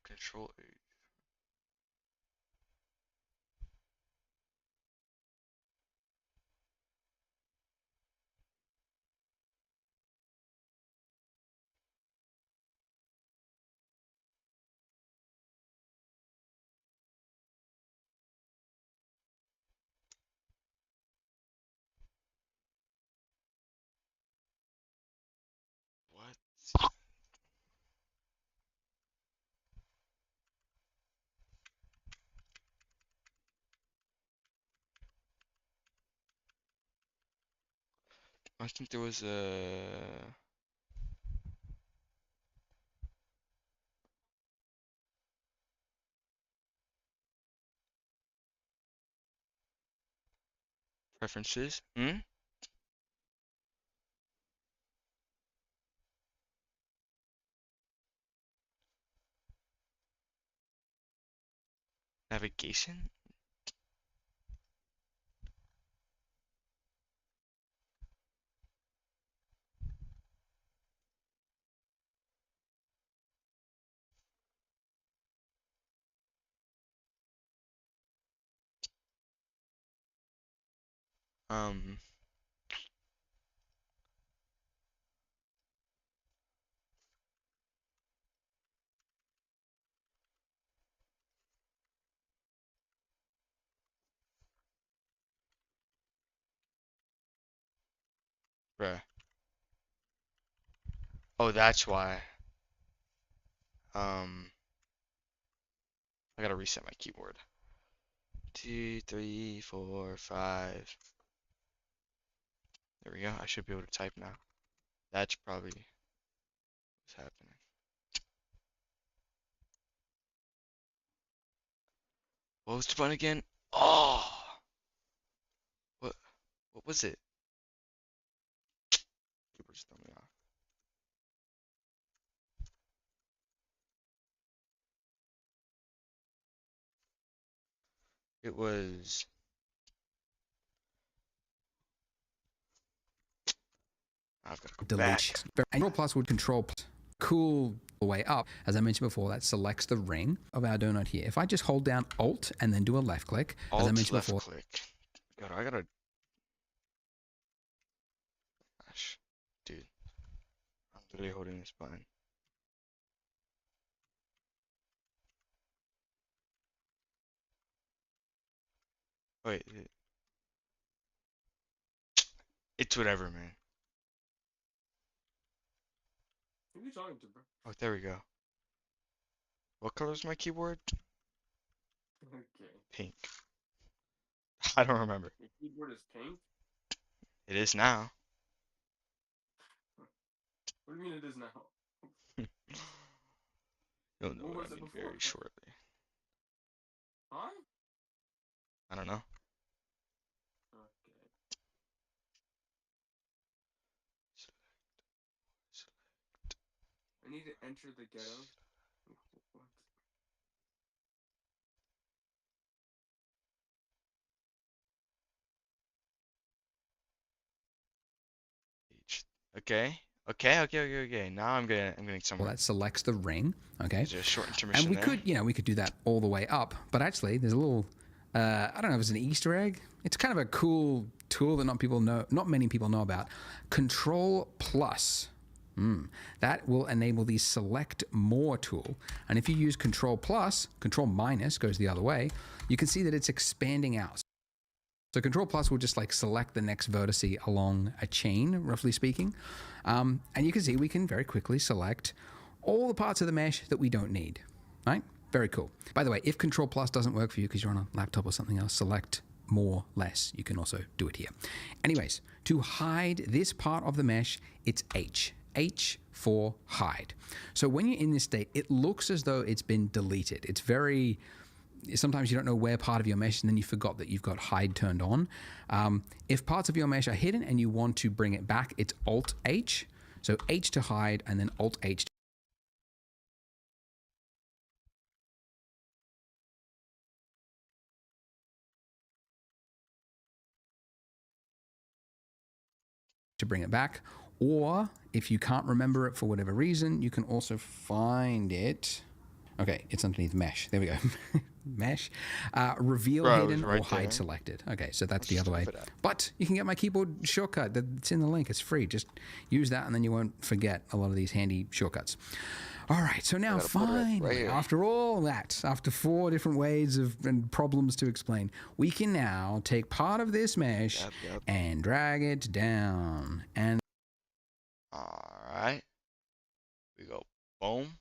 Control H. What? I think there was a preferences. Navigation. Um. Bruh. Oh, that's why. I gotta reset my keyboard. 2, 3, 4, 5. There we go. I should be able to type now. That's probably what's happening. What was the button again? Oh! What was it? Keyboard's throwing me off. It was... I've got to go delete. back. Control plus would control cool way up. As I mentioned before, that selects the ring of our donut here. If I just hold down Alt and then do a left click, as I Alt mentioned left before, click. God, I gotta... Gosh, dude. I'm literally holding this button. Wait, it's whatever, man. Who are you talking to, bro? Oh, there we go. What color is my keyboard? Okay. Pink. I don't remember. Your keyboard is pink? It is now. What do you mean it is now? You'll know What what was I it mean before? very shortly. Huh? I don't know. Okay. I need to enter the ghetto. What? Okay. Okay. Now I'm getting well, somewhere. that selects the ring. Okay. Is there a short intermission And we there? could, we could do that all the way up. But actually, there's a little, I don't know if it's an Easter egg. It's kind of a cool tool that not many people know about. Control plus. That will enable the select more tool. And if you use control plus, control minus goes the other way, you can see that it's expanding out. So control plus will just like select the next vertex along a chain, roughly speaking. And you can see we can very quickly select all the parts of the mesh that we don't need, right? Very cool. By the way, if control plus doesn't work for you because you're on a laptop or something else, select more, less. You can also do it here. Anyways, to hide this part of the mesh, it's H for hide. So when you're in this state, it looks as though it's been deleted. It's very, sometimes you don't know where part of your mesh and then you forgot that you've got hide turned on. If parts of your mesh are hidden and you want to bring it back, it's Alt H. So H to hide and then Alt H to bring it back. Or if you can't remember it for whatever reason, you can also find it. Okay, it's underneath mesh. There we go. Mesh. Reveal hidden right or hide there. selected. Okay, so that's the Let's other way. flip it up. But you can get my keyboard shortcut that's in the link. It's free. Just use that and then you won't forget a lot of these handy shortcuts. All right, so now gotta put it finally, right here. after all that, after 4 different ways and problems to explain, we can now take part of this mesh Yep. and drag it down. And Alright. We go boom,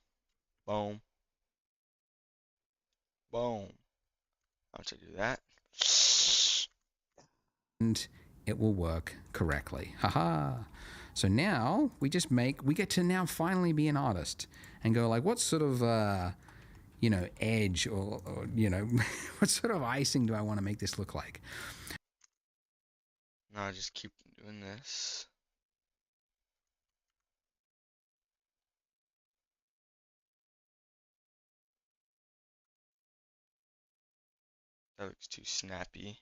boom, boom. Once I do that. it will work correctly. Haha. So now we get to now finally be an artist and go like, what sort of, edge or what sort of icing do I want to make this look like? No, I just keep doing this. That looks too snappy.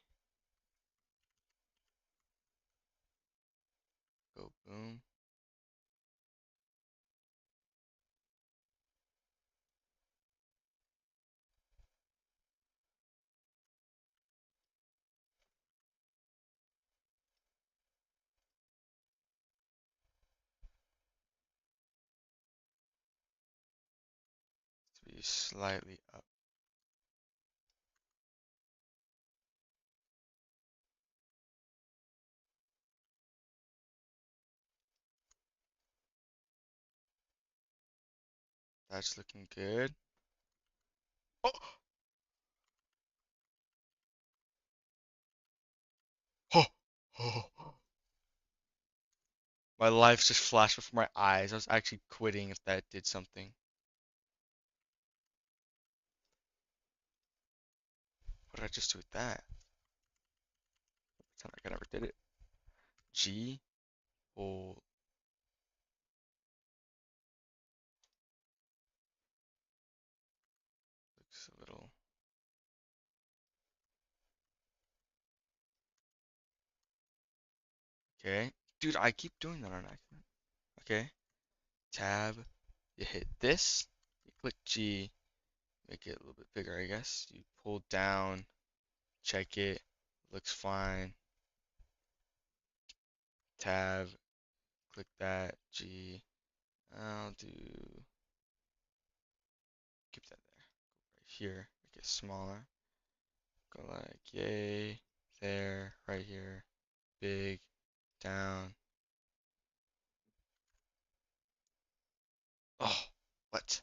Go boom. To be slightly up. That's looking good. Oh! Oh. My life just flashed before my eyes. I was actually quitting if that did something. What did I just do with that? Sound like I never did it. G. Oh. Looks a little. Okay. Dude, I keep doing that on accident. Okay. Tab. You hit this. You click G. Make it a little bit bigger, I guess. You pull down. Check it. Looks fine. Tab. Click that. G. I'll do. Keep that there. Right here. Make it smaller. Go like yay. There. Right here. Big. Down. Oh. What?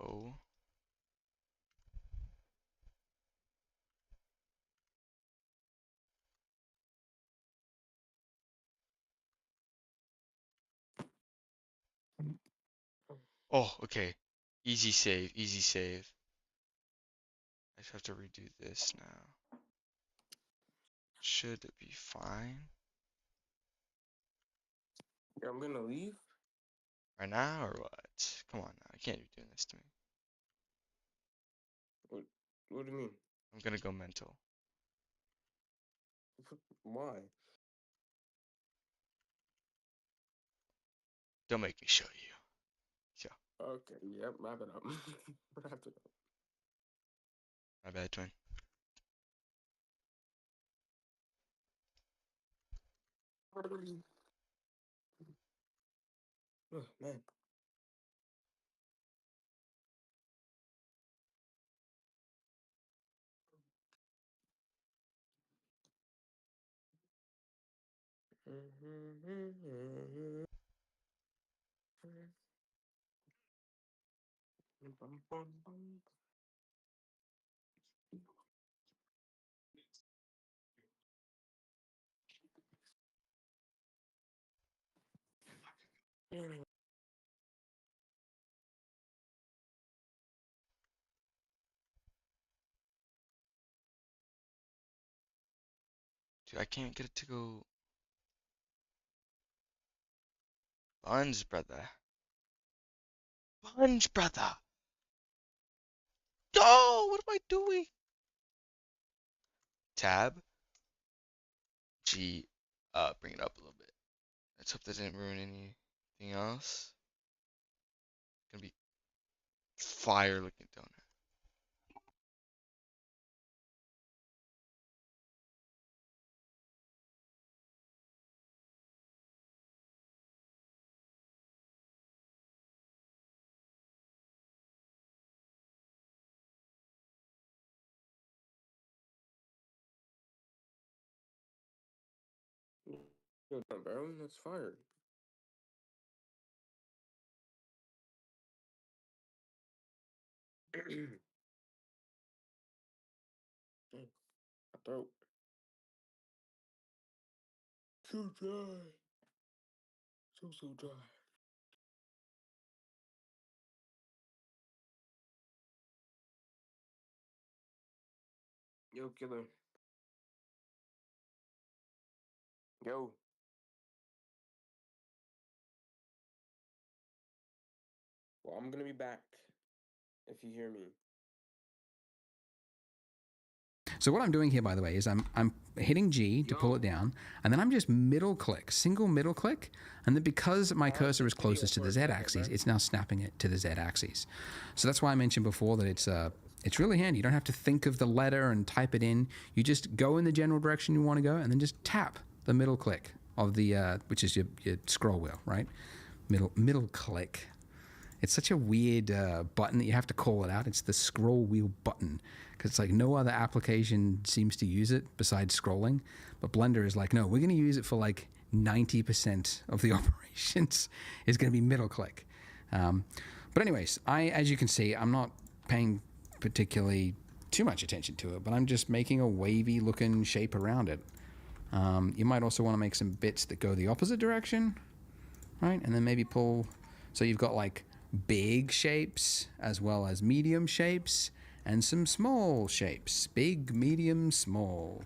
Oh. Oh, okay. Easy save, easy save. I just have to redo this now. Should be fine. Yeah, I'm gonna leave. Right now or what? Come on now. You can't be doing this to me. What do you mean? I'm gonna go mental. Why? Don't make me show you. Yeah. Okay, yep, wrap it up. Wrap it up. My bad, twin. Oh, man. Dude, I can't get it to go. Buns, brother. Buns, brother. No, what am I doing? Tab. G. Bring it up a little bit. Let's hope that didn't ruin anything else. Gonna be fire looking donut. Yo, bro, that's fired. My throat. So dry. So dry. Yo, killer. Yo. Well, I'm gonna be back if you hear me. So what I'm doing here, by the way, is I'm hitting G to pull it down, and then I'm just middle click, single middle click, and then because my cursor is closest to the Z axis, it's now snapping it to the Z axis. So that's why I mentioned before that it's really handy. You don't have to think of the letter and type it in. You just go in the general direction you want to go, and then just tap the middle click of the, which is your scroll wheel, right? Middle click. It's such a weird button that you have to call it out. It's the scroll wheel button because it's like no other application seems to use it besides scrolling. But Blender is like, no, we're going to use it for like 90% of the operations is going to be middle click. But anyways, as you can see, I'm not paying particularly too much attention to it, but I'm just making a wavy looking shape around it. You might also want to make some bits that go the opposite direction, right? And then maybe pull, so you've got like big shapes as well as medium shapes and some small shapes, big, medium, small.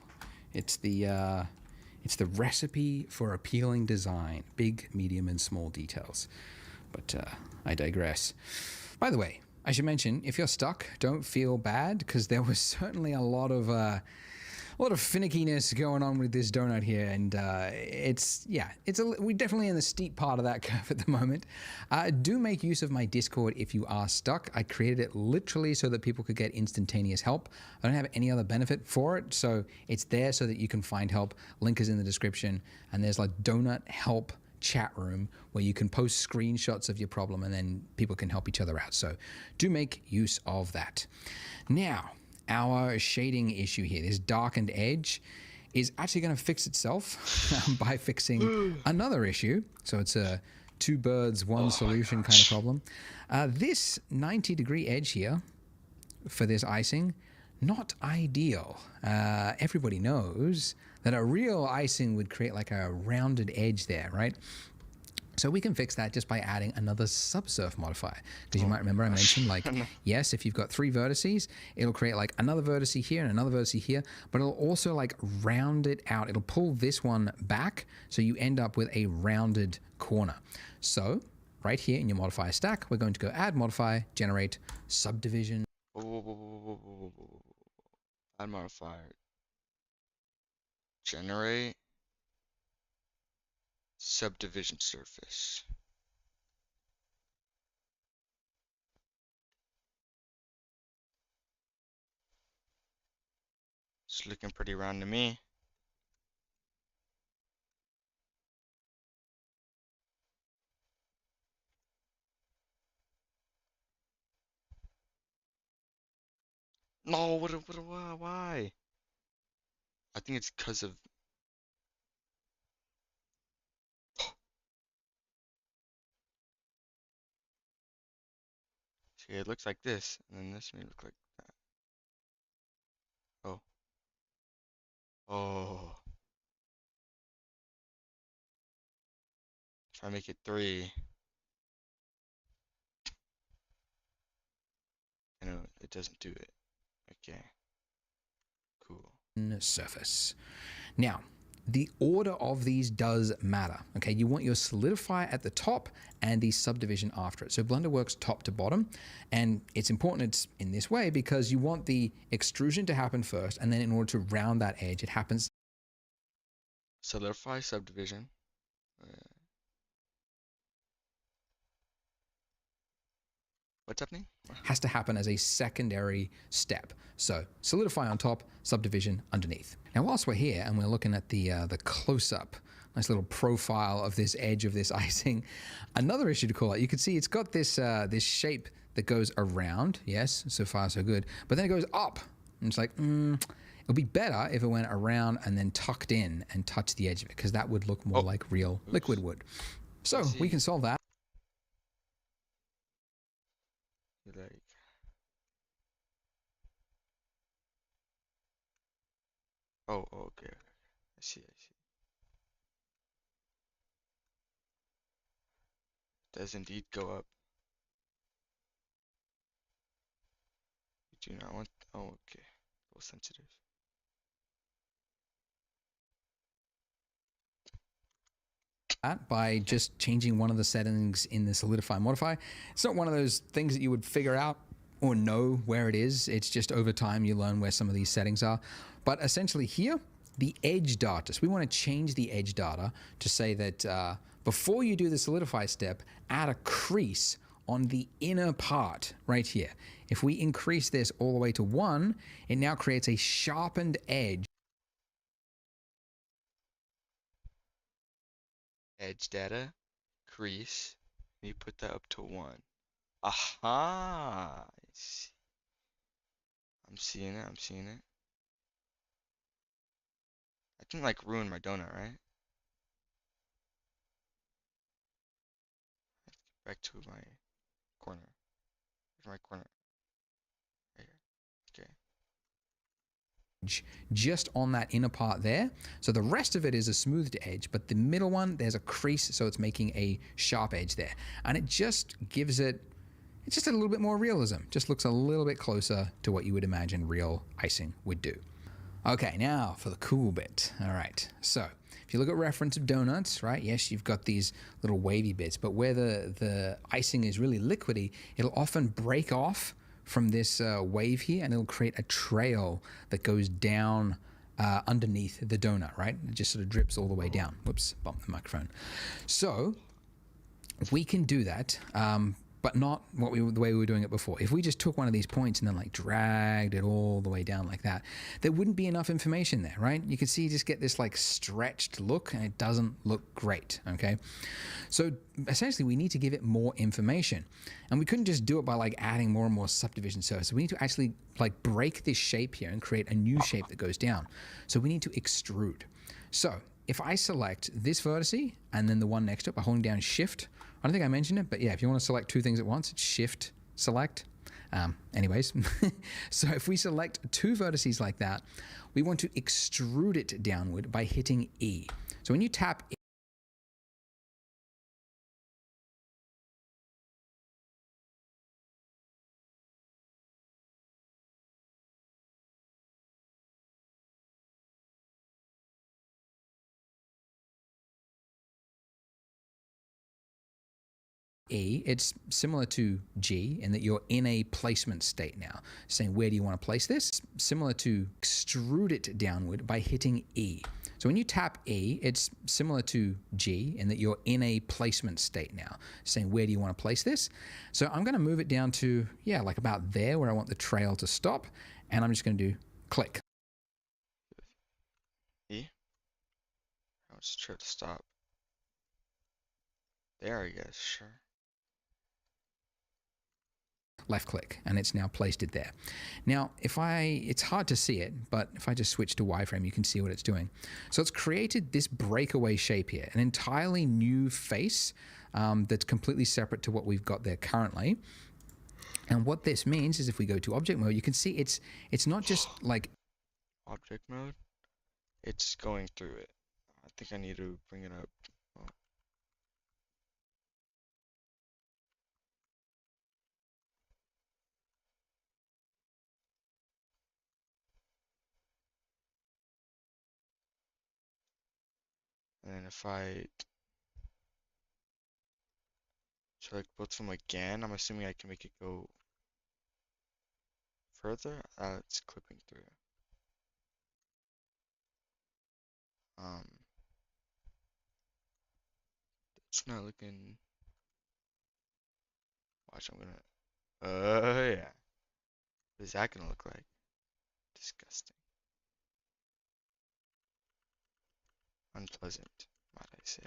It's the recipe for appealing design, big, medium, and small details. But I digress. By the way, I should mention, if you're stuck, don't feel bad, because there was certainly a lot of finickiness going on with this donut here, and we're definitely in the steep part of that curve at the moment. Do make use of my Discord if you are stuck. I created it literally so that people could get instantaneous help. I don't have any other benefit for it, so it's there so that you can find help. Link is in the description, and there's like donut help chat room where you can post screenshots of your problem and then people can help each other out. So do make use of that. Now, our shading issue here, this darkened edge, is actually going to fix itself by fixing another issue. So it's a two birds, one solution kind of problem. This 90-degree edge here for this icing, not ideal. Everybody knows that a real icing would create like a rounded edge there, right? So we can fix that just by adding another subsurf modifier. Because you might remember I mentioned, like, yes, if you've got 3 vertices, it'll create like another vertice here and another vertice here, but it'll also like round it out. It'll pull this one back, so you end up with a rounded corner. So right here in your modifier stack, we're going to go add modifier, generate subdivision. Add modifier. Generate subdivision surface. It's looking pretty round to me. No, why? I think it's because of see, it looks like this, and then this may look like that. Oh. Oh. Try to make it 3. I know it doesn't do it. Okay. Cool. Surface. Now, the order of these does matter. Okay, you want your solidifier at the top and the subdivision after it. So Blender works top to bottom, and it's important it's in this way because you want the extrusion to happen first, and then in order to round that edge, it happens. Solidify subdivision. What's happening? Has to happen as a secondary step. So solidify on top, subdivision underneath. Now, whilst we're here and we're looking at the close-up, nice little profile of this edge of this icing, another issue to call out, you can see it's got this this shape that goes around. Yes, so far so good. But then it goes up. And it's like, it'll be better if it went around and then tucked in and touched the edge of it, because that would look more like real liquid wood. So we can solve that. Like, oh, okay. I see. Does indeed go up. You do not want, oh, okay. A little sensitive. That by just changing one of the settings in the solidify modifier. It's not one of those things that you would figure out or know where it is. It's just over time you learn where some of these settings are. But essentially here, the edge data. So we want to change the edge data to say that before you do the solidify step, add a crease on the inner part right here. If we increase this all the way to 1, it now creates a sharpened edge edge data, crease, and you put that up to 1. Aha! I see. I'm seeing it, I'm seeing it. I can like ruin my donut, right? Back to my corner. Where's my corner? Right here. Okay. Just on that inner part there. So the rest of it is a smoothed edge, but the middle one, there's a crease, so it's making a sharp edge there. And it just gives it, it's just a little bit more realism. Just looks a little bit closer to what you would imagine real icing would do. Okay, now for the cool bit. All right, so if you look at reference of donuts, right, yes, you've got these little wavy bits, but where the icing is really liquidy, it'll often break off from this wave here, and it'll create a trail that goes down underneath the donut, right? It just sort of drips all the way down. Whoops, bumped the microphone. So we can do that, but not the way we were doing it before. If we just took one of these points and then like dragged it all the way down like that, there wouldn't be enough information there, right? You can see you just get this like stretched look, and it doesn't look great, okay? So essentially we need to give it more information, and we couldn't just do it by like adding more and more subdivision surfaces. We need to actually like break this shape here and create a new shape that goes down. So we need to extrude. So if I select this vertice and then the one next to it by holding down Shift, I don't think I mentioned it, but yeah, if you want to select two things at once, it's Shift, Select. Anyways, so if we select two vertices like that, we want to extrude it downward by hitting E. So when you tap E, it's similar to G in that you're in a placement state now, saying where do you want to place this? Similar to extrude it downward by hitting E. So when you tap E, it's similar to G in that you're in a placement state now, saying where do you want to place this? So I'm going to move it down to, yeah, like about there where I want the trail to stop, and I'm just going to do click. E. I'll just try to stop. There, I guess, sure. Left click, and it's now placed it there. Now, it's hard to see it, but if I just switch to wireframe, you can see what it's doing. So it's created this breakaway shape here, an entirely new face that's completely separate to what we've got there currently. And what this means is if we go to object mode, you can see it's not just like object mode, it's going through it. I think I need to bring it up. Oh. And then if I select both of them again, I'm assuming I can make it go further. It's clipping through. It's not looking. Watch, I'm gonna. Yeah. What is that gonna look like? Disgusting. Unpleasant, might I say.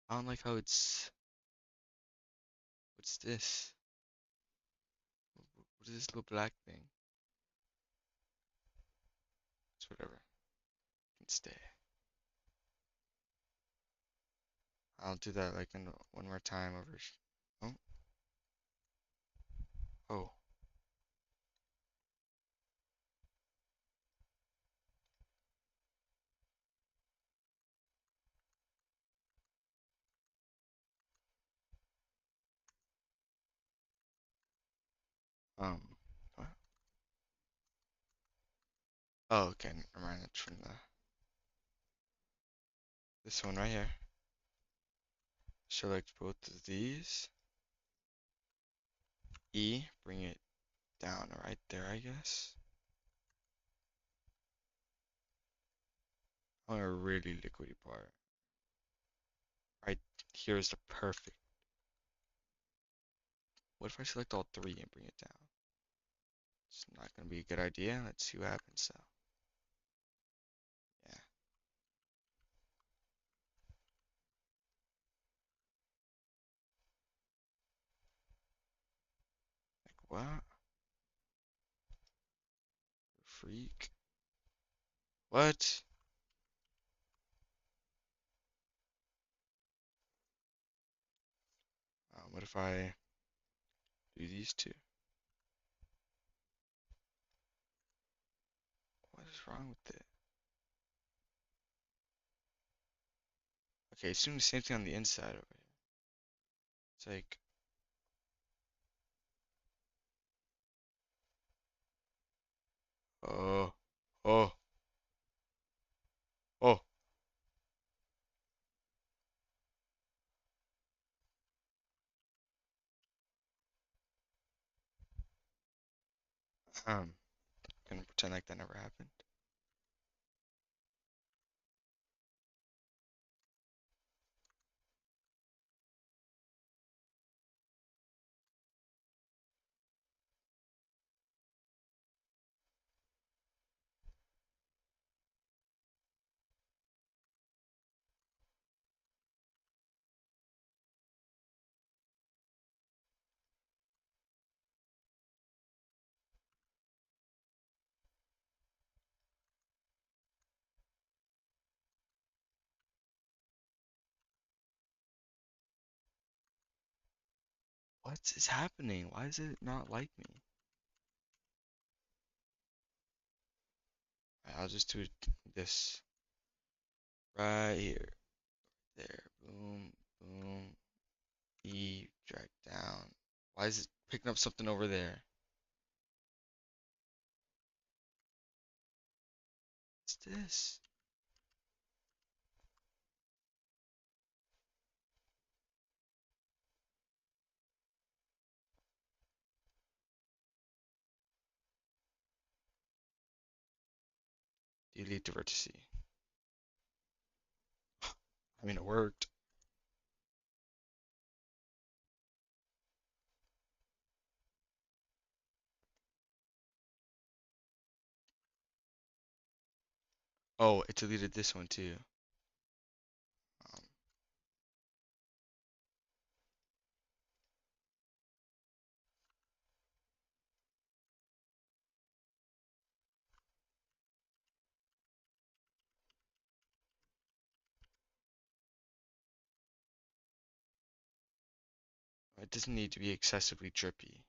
I don't like how it's. What's this? What is this little black thing? It's whatever. It can stay. I'll do that like one more time over. Oh. Oh. What? Oh, okay. Never mind. It's from this one right here. Select both of these. E, bring it down right there, I guess. On a really liquidy part. Right here is the perfect. What if I select all three and bring it down? It's not gonna be a good idea. Let's see what happens though. Yeah. Like what? Freak. What? What if I do these two? What is wrong with it? Okay, it's doing the same thing on the inside over here. It's like, oh, oh, oh. Gonna pretend like that never happened. What is happening? Why is it not like me? I'll just do this right here. There. Boom, boom. E, drag down. Why is it picking up something over there? What's this? Delete the vertex. I mean, it worked. Oh, it deleted this one too. Um, it doesn't need to be excessively drippy.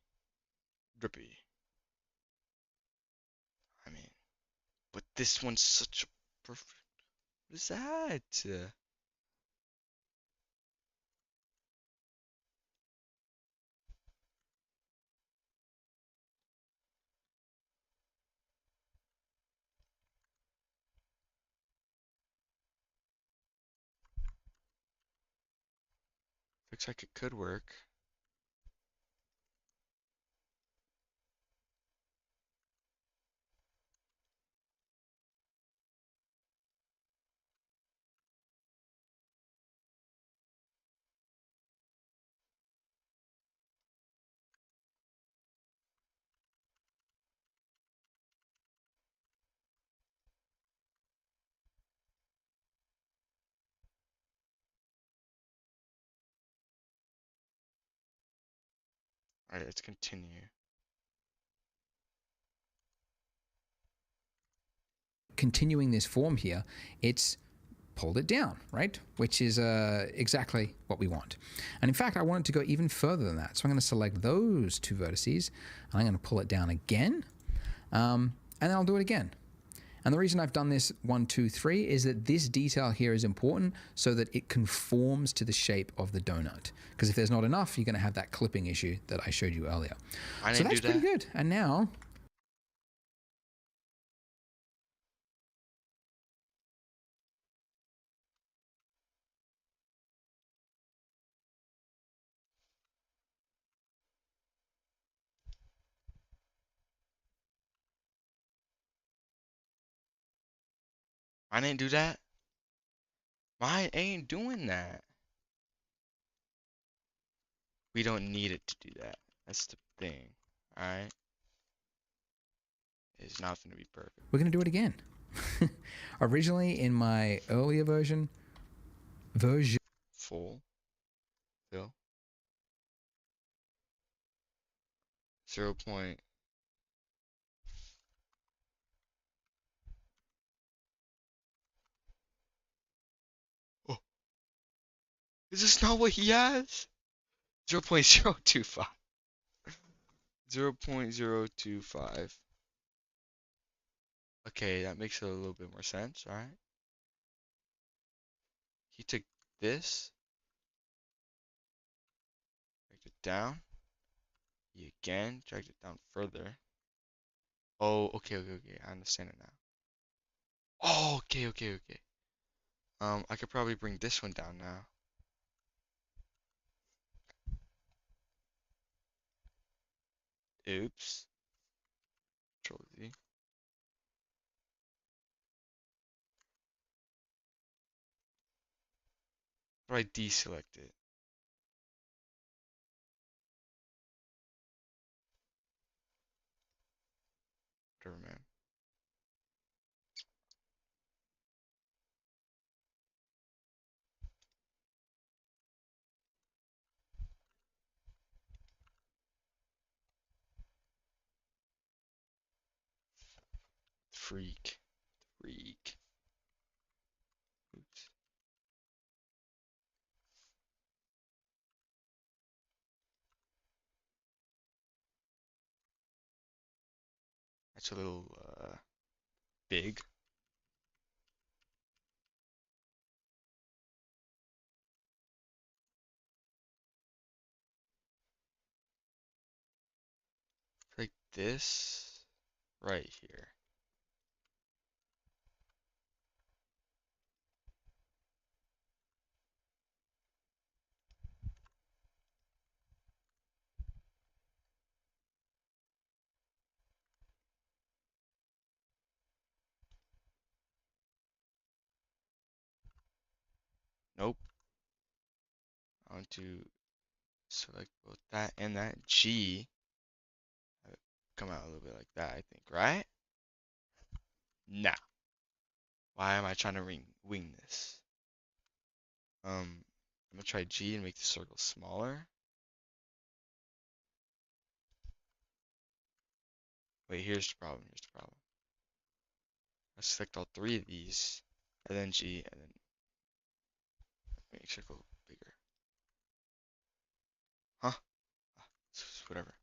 Drippy. I mean, but this one's such a perfect. What is that? Looks like it could work. Alright, let's continue. Continuing this form here, it's pulled it down, right? Which is exactly what we want. And in fact, I want it to go even further than that. So I'm going to select those two vertices, and I'm going to pull it down again, and then I'll do it again. And the reason I've done this 1, 2, 3 is that this detail here is important so that it conforms to the shape of the donut. Because if there's not enough, you're going to have that clipping issue that I showed you earlier. So that's pretty good. And now Mine ain't do that. Mine ain't doing that. We don't need it to do that. That's the thing. Alright. is not going to be perfect. We're going to do it again. Originally, in my earlier version, Full fill 0. Oh, is this not what he has? 0.025. 0.025. Okay, that makes a little bit more sense, alright? He took this, dragged it down. He again dragged it down further. Oh, okay, I understand it now. Oh, okay. I could probably bring this one down now. Oops. Control Z. How do I deselect it? Whatever, man. Freak. Oops. That's a little big. Like this right here. Nope. I want to select both that and that G. Come out a little bit like that, I think, right? Nah. Why am I trying to wing this? I'm gonna try G and make the circle smaller. Wait, here's the problem. I select all 3 of these, and then G, and then make circle bigger. Huh? Whatever.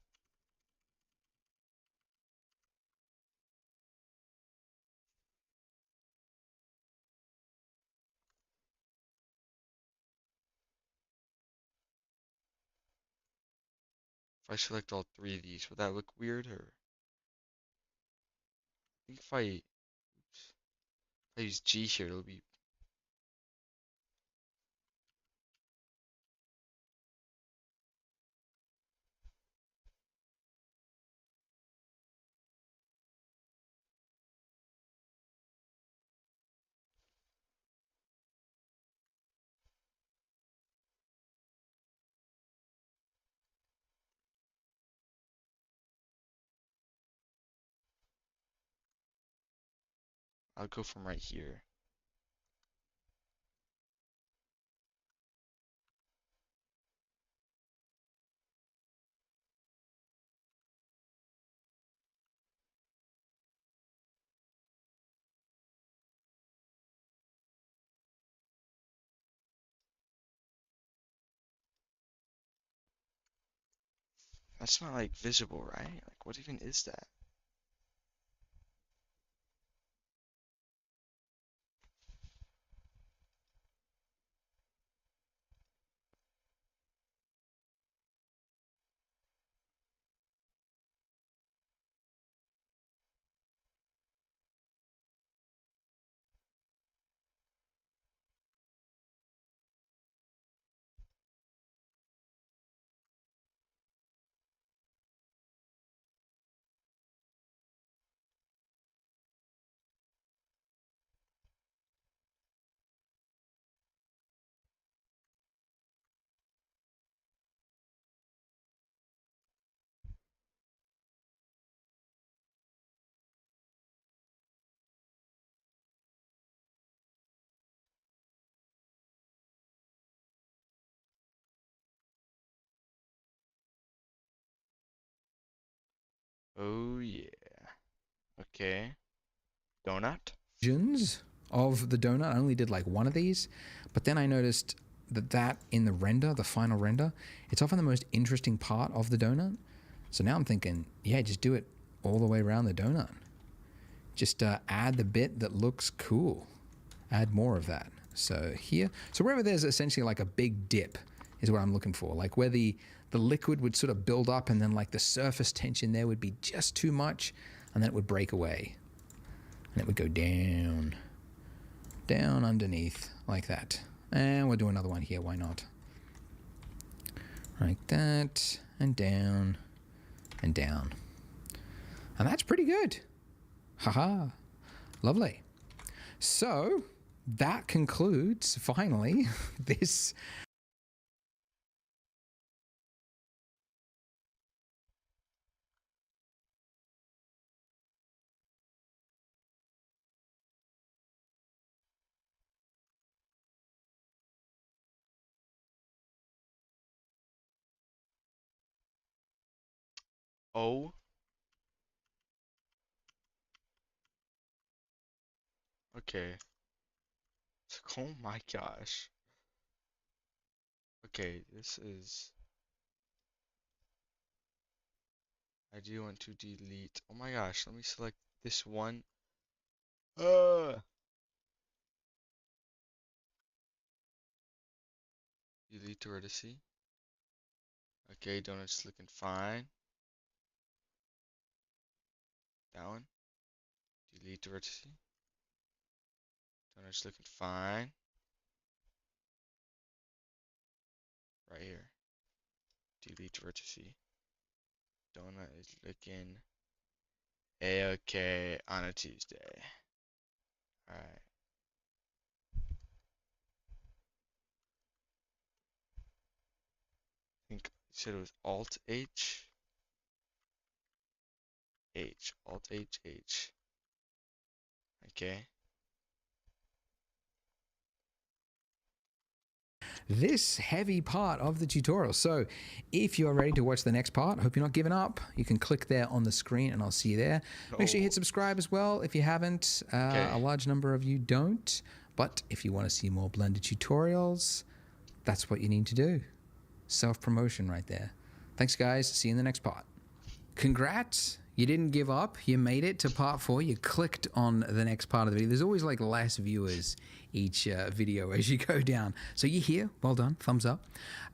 If I select all 3 of these, would that look weird, or? I think if I use G here, it'll be. I'll go from right here. That's not like visible, right? Like, what even is that? Oh yeah. Okay. Donut. Versions of the donut. I only did like one of these, but then I noticed that in the render, the final render, it's often the most interesting part of the donut. So now I'm thinking, yeah, just do it all the way around the donut. Just add the bit that looks cool. Add more of that. So here, so wherever there's essentially like a big dip is what I'm looking for. Like where the liquid would sort of build up and then like the surface tension there would be just too much and then it would break away. And it would go down, down underneath like that. And we'll do another one here, why not? Like that, and down, and down. And that's pretty good. Haha, lovely. So that concludes, finally, this. Oh. Okay. Oh my gosh. Okay, this is. I do want to delete. Oh my gosh, let me select this one. Delete vertice. Okay, donut's looking fine. That one. Delete vertice. Donut's looking fine. Right here. Delete vertice. Donut is looking a-okay on a Tuesday. Alright. I think you said it was Alt H. H. Alt H H. Okay. This heavy part of the tutorial. So if you are ready to watch the next part, I hope you're not giving up. You can click there on the screen and I'll see you there. Make sure you hit subscribe as well if you haven't. Okay. A large number of you don't. But if you want to see more Blender tutorials, that's what you need to do. Self-promotion right there. Thanks, guys. See you in the next part. Congrats. You didn't give up. You made it to part 4. You clicked on the next part of the video. There's always like less viewers each video as you go down. So you're here. Well done. Thumbs up.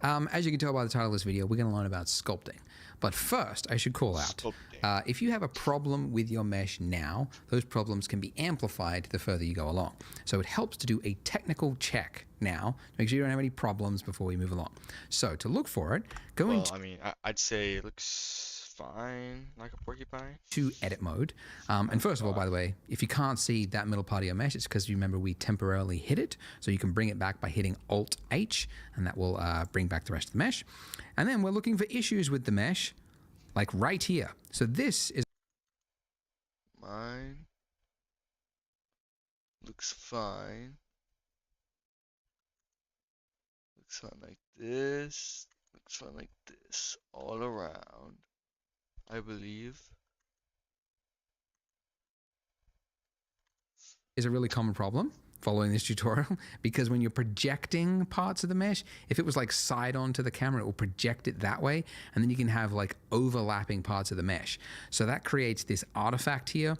As you can tell by the title of this video, we're going to learn about sculpting. But first, I should call out, if you have a problem with your mesh now, those problems can be amplified the further you go along. So it helps to do a technical check now, to make sure you don't have any problems before we move along. So to look for it, go Well, into I mean, I'd say it looks fine, like a porcupine. edit mode. And first of all, by the way, if you can't see that middle part of your mesh, it's because you remember we temporarily hid it. So you can bring it back by hitting Alt H, and that will bring back the rest of the mesh. And then we're looking for issues with the mesh, like right here. So this is Mine looks fine. Looks fine like this. Looks fine like this. All around, I believe. a really common problem following this tutorial, because when you're projecting parts of the mesh, if it was like side on to the camera, it will project it that way, and then you can have like overlapping parts of the mesh. So that creates this artifact here,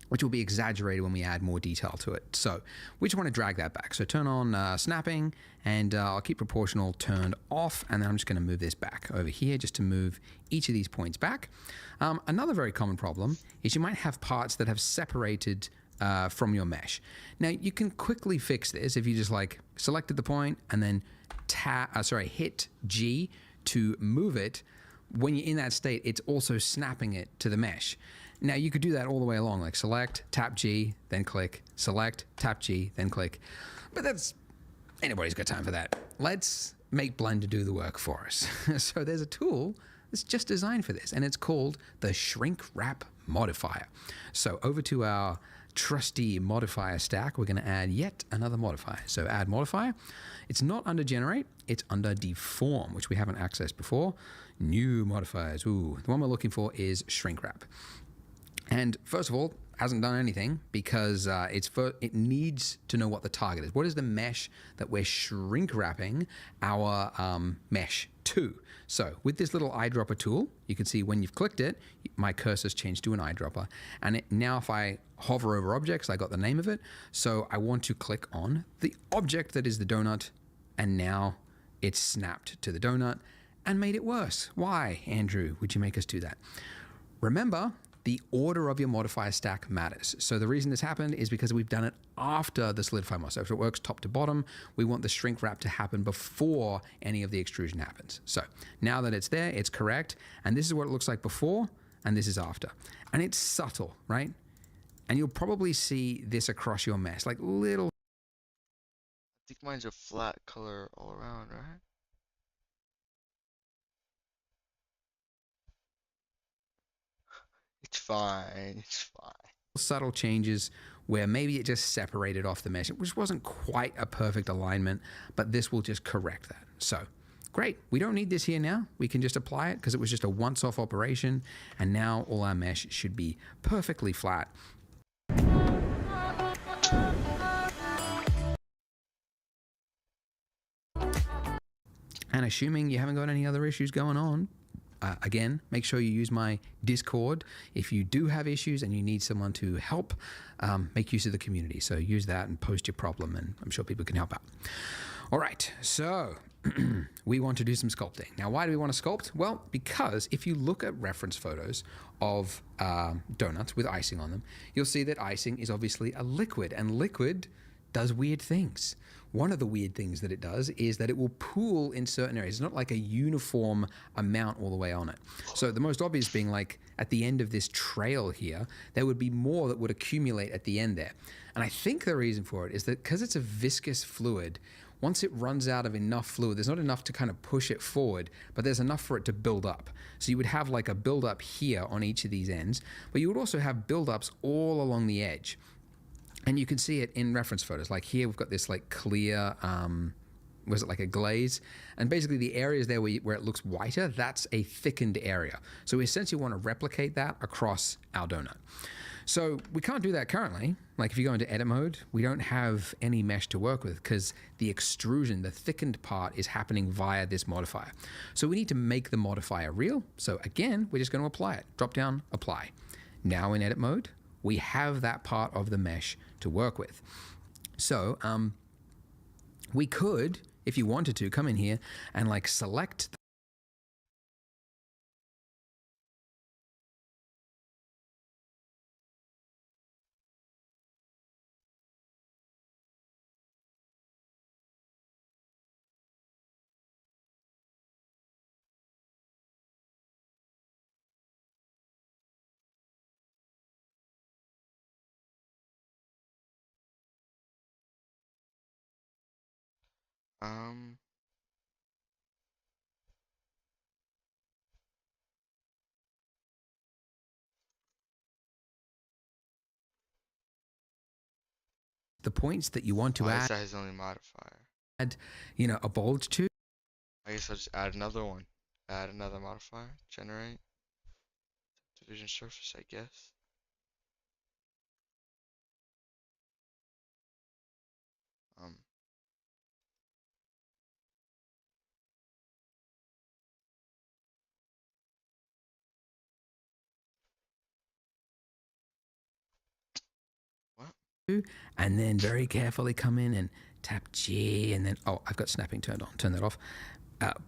which will be exaggerated when we add more detail to it. So we just want to drag that back. So turn on snapping, and I'll keep proportional turned off, and then I'm just going to move this back over here just to move each of these points back. Another very common problem is you might have parts that have separated from your mesh. Now you can quickly fix this if you just like selected the point and then hit G to move it. When you're in that state, it's also snapping it to the mesh. Now you could do that all the way along, like select, tap G, then click, select, tap G, then click. But that's, anybody's got time for that. Let's make Blender do the work for us. So there's a tool that's just designed for this, and it's called the Shrink Wrap Modifier. So over to our trusty modifier stack, we're going to add yet another modifier. So add modifier. It's not under generate, it's under deform, which we haven't accessed before. New modifiers. Ooh, the one we're looking for is shrink wrap. And first of all, hasn't done anything because it needs to know what the target is. What is the mesh that we're shrink wrapping our mesh to? So with this little eyedropper tool, you can see when you've clicked it, my cursor's changed to an eyedropper. And now if I hover over objects, I got the name of it. So I want to click on the object that is the donut, and now it's snapped to the donut and made it worse. Why, Andrew, would you make us do that? Remember, the order of your modifier stack matters. So the reason this happened is because we've done it after the solidify mod. So if it works top to bottom, we want the shrink wrap to happen before any of the extrusion happens. So now that it's there, it's correct. And this is what it looks like before, and this is after. And it's subtle, right? And you'll probably see this across your mesh, like little. I think mine's a flat color all around, right? It's fine, it's fine. Subtle changes where maybe it just separated off the mesh, which wasn't quite a perfect alignment, but this will just correct that. So great, we don't need this here now. We can just apply it because it was just a once-off operation, and now all our mesh should be perfectly flat. And assuming you haven't got any other issues going on, again, make sure you use my Discord. If you do have issues and you need someone to help, make use of the community. So use that and post your problem, and I'm sure people can help out. All right, so we want to do some sculpting. Now, why do we want to sculpt? Well, because if you look at reference photos of donuts with icing on them, you'll see that icing is obviously a liquid, and liquid does weird things. One of the weird things that it does is that it will pool in certain areas. It's not like a uniform amount all the way on it. So the most obvious being like at the end of this trail here, there would be more that would accumulate at the end there. And I think the reason for it is that because it's a viscous fluid, once it runs out of enough fluid, there's not enough to kind of push it forward, but there's enough for it to build up. So you would have like a buildup here on each of these ends, but you would also have buildups all along the edge. And you can see it in reference photos. Like here, we've got this like clear, was it like a glaze? And basically the areas there where it looks whiter, that's a thickened area. So we essentially want to replicate that across our donut. So we can't do that currently. Like if you go into edit mode, we don't have any mesh to work with because the extrusion, the thickened part is happening via this modifier. So we need to make the modifier real. So again, we're just going to apply it. Drop down, apply. Now in edit mode, we have that part of the mesh to work with. So we could, if you wanted to, come in here and like select Um, the points that you want to why is that his only modifier? add, you know, a bulge to. I guess I'll just add another one. Add another modifier. Generate. Division surface, I guess. What? And then very carefully come in and tap G, and then, oh, I've got snapping turned on. Turn that off.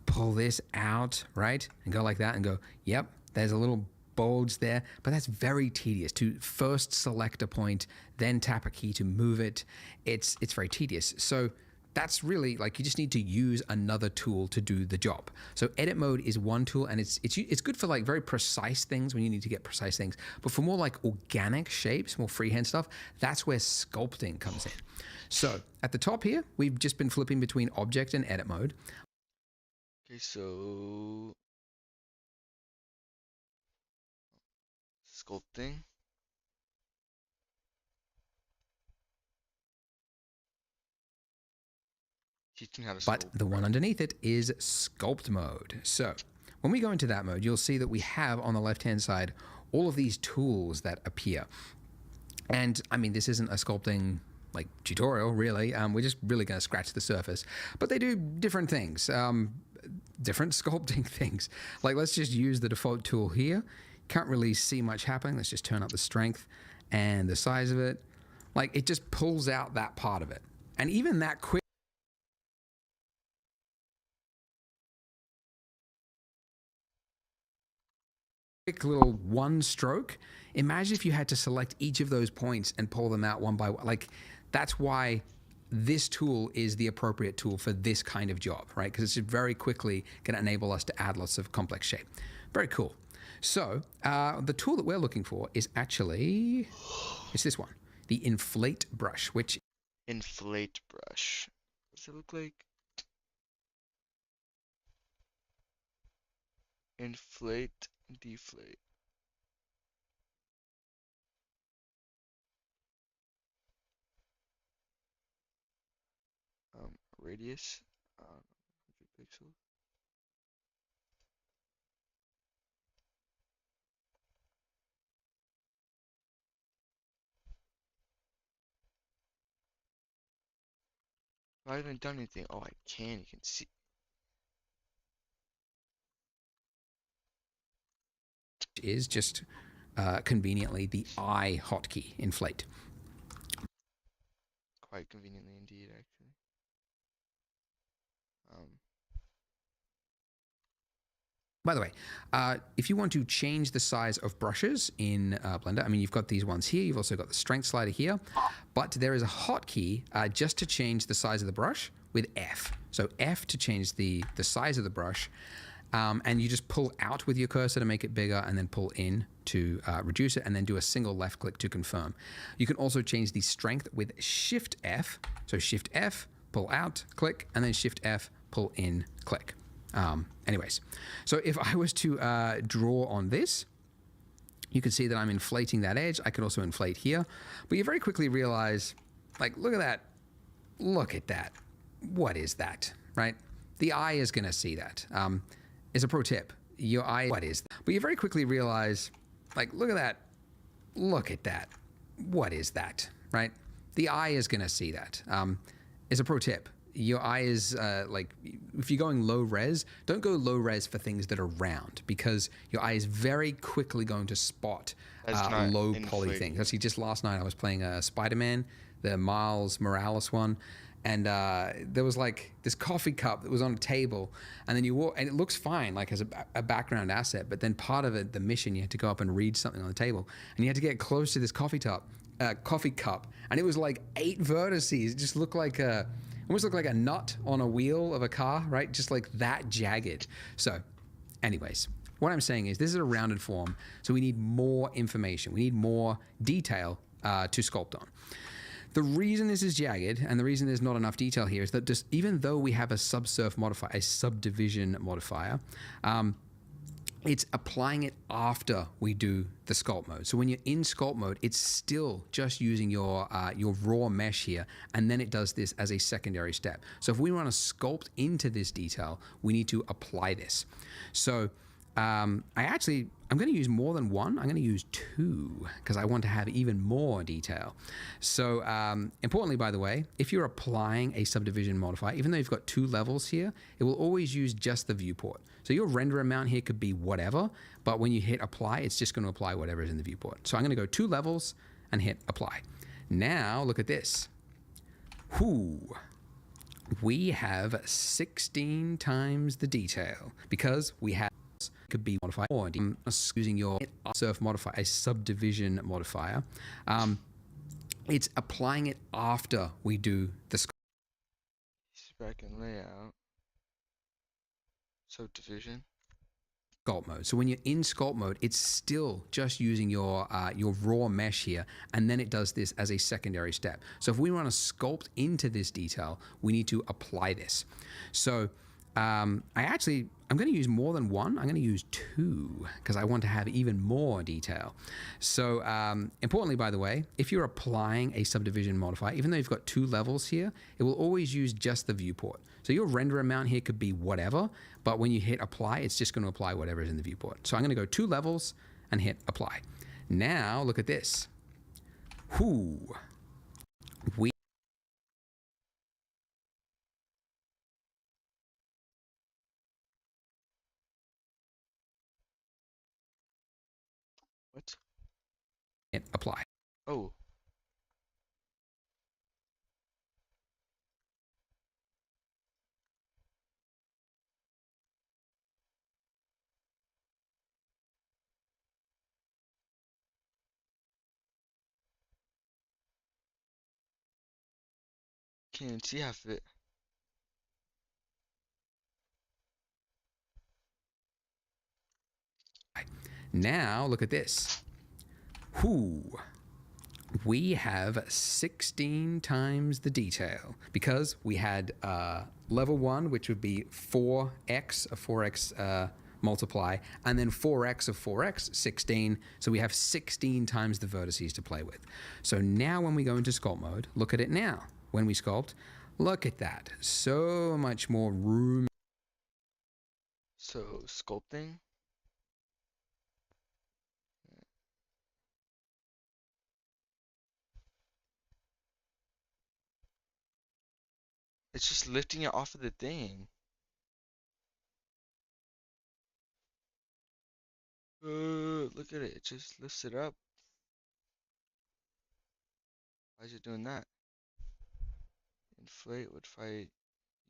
Pull this out, right? And go like that and go, yep, there's a little bulge there, but that's very tedious to first select a point, then tap a key to move it. It's very tedious. So that's really like you just need to use another tool to do the job. So edit mode is one tool, and it's good for like very precise things when you need to get precise things. But for more like organic shapes, more freehand stuff, that's where sculpting comes in. So at the top here, we've just been flipping between object and edit mode. Okay, so sculpting. teaching how to But sculpt. the one underneath it is sculpt mode. So when we go into that mode, you'll see that we have on the left-hand side all of these tools that appear. And I mean, this isn't a sculpting like tutorial, really. We're just really going to scratch the surface. But they do different things, different sculpting things. Like, let's just use the default tool here. Can't really see much happening. Let's just turn up the strength and the size of it. Like, it just pulls out that part of it. And even that quick little one stroke, imagine if you had to select each of those points and pull them out one by one. Like, that's why this tool is the appropriate tool for this kind of job, right? Because it's very quickly going to enable us to add lots of complex shape. Very cool. So the tool that we're looking for is actually, it's this one, the inflate brush, which Inflate brush. What's it look like? Inflate, deflate. Radius, 100 pixels. I haven't done anything. Oh, I can. You can see. is just conveniently the I hotkey, inflate. Quite conveniently indeed, actually. By the way, if you want to change the size of brushes in Blender, I mean, you've got these ones here. You've also got the strength slider here. But there is a hotkey just to change the size of the brush with F. So F to change the size of the brush. And you just pull out with your cursor to make it bigger and then pull in to reduce it and then do a single left click to confirm. You can also change the strength with Shift F. So Shift F, pull out, click, and then Shift F, pull in, click. Anyways, so if I was to draw on this, you can see that I'm inflating that edge. I could also inflate here, but you very quickly realize, like, look at that. Look at that. What is that, right? The eye is going to see that. It's a pro tip. Your eye, what is that? But you very quickly realize, like, look at that. Look at that. What is that, right? The eye is going to see that. It's a pro tip. Your eye is like, if you're going low res, don't go low res for things that are round because your eye is very quickly going to spot low poly things. Actually, just last night I was playing Spider-Man, the Miles Morales one, and there was like this coffee cup that was on a table, and then you walk, and it looks fine, like as a background asset, but then part of it, the mission, you had to go up and read something on the table, and you had to get close to this coffee cup, and it was like 8 vertices. It just looked like almost looked like a nut on a wheel of a car, right? Just like that jagged. So anyways, what I'm saying is this is a rounded form, so we need more information. We need more detail to sculpt on. The reason this is jagged and the reason there's not enough detail here is that just even though we have a subsurf modifier, a subdivision modifier, it's applying it after we do the sculpt mode. So when you're in sculpt mode, it's still just using your raw mesh here, and then it does this as a secondary step. So if we want to sculpt into this detail, we need to apply this. So I'm going to use more than one. I'm going to use 2 because I want to have even more detail. So importantly, by the way, if you're applying a subdivision modifier, even though you've got 2 levels here, it will always use just the viewport. So your render amount here could be whatever, but when you hit apply, it's just going to apply whatever is in the viewport. So I'm going to go 2 levels and hit apply. Now look at this. Whoo! We have 16 times the detail because we have could be modified or using your surf modifier, a subdivision modifier. It's applying it after we do the Spec and layout. Subdivision. Sculpt mode. So when you're in sculpt mode, it's still just using your raw mesh here, and then it does this as a secondary step. So if we want to sculpt into this detail, we need to apply this. So I'm going to use more than one. I'm going to use 2 because I want to have even more detail. So importantly, by the way, if you're applying a subdivision modifier, even though you've got 2 levels here, it will always use just the viewport. So your render amount here could be whatever, but when you hit apply, it's just going to apply whatever is in the viewport. So I'm going to go 2 levels and hit apply. Now look at this. We What? hit apply. Oh. Can't even see half of it. Now look at this. We have 16 times the detail because we had level 1, which would be 4x, a 4x multiply, and then 4x of 4x, 16. So we have 16 times the vertices to play with. So now when we go into sculpt mode, look at it now. When we sculpt, look at that. So much more room. So sculpting. It's just lifting it off of the thing. Look at it. It just lifts it up. Why is it doing that? Inflate would fight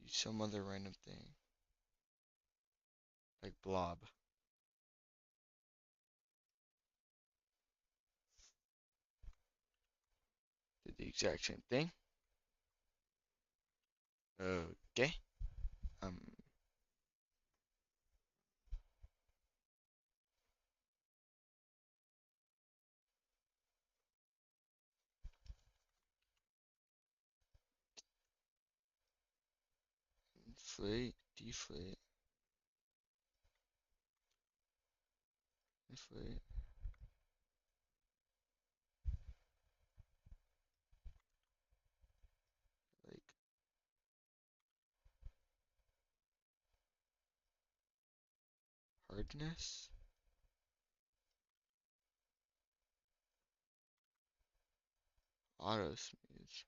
use some other random thing. Like blob. Did the exact same thing. Okay. Inflate, deflate. Inflate. Like hardness. Auto smooth.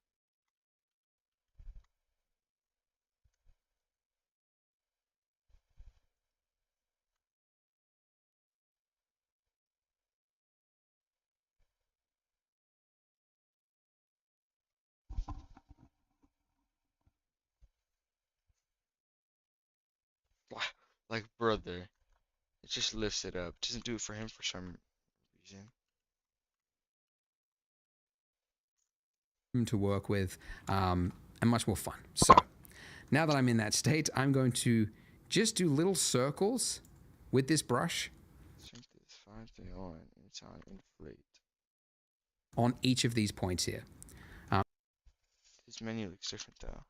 Like brother. It just lifts it up. Doesn't do it for him for some reason. To work with and much more fun. So now that I'm in that state, I'm going to just do little circles with this brush Strength is 531 and it's on inflate. on each of these points here. His menu looks different though.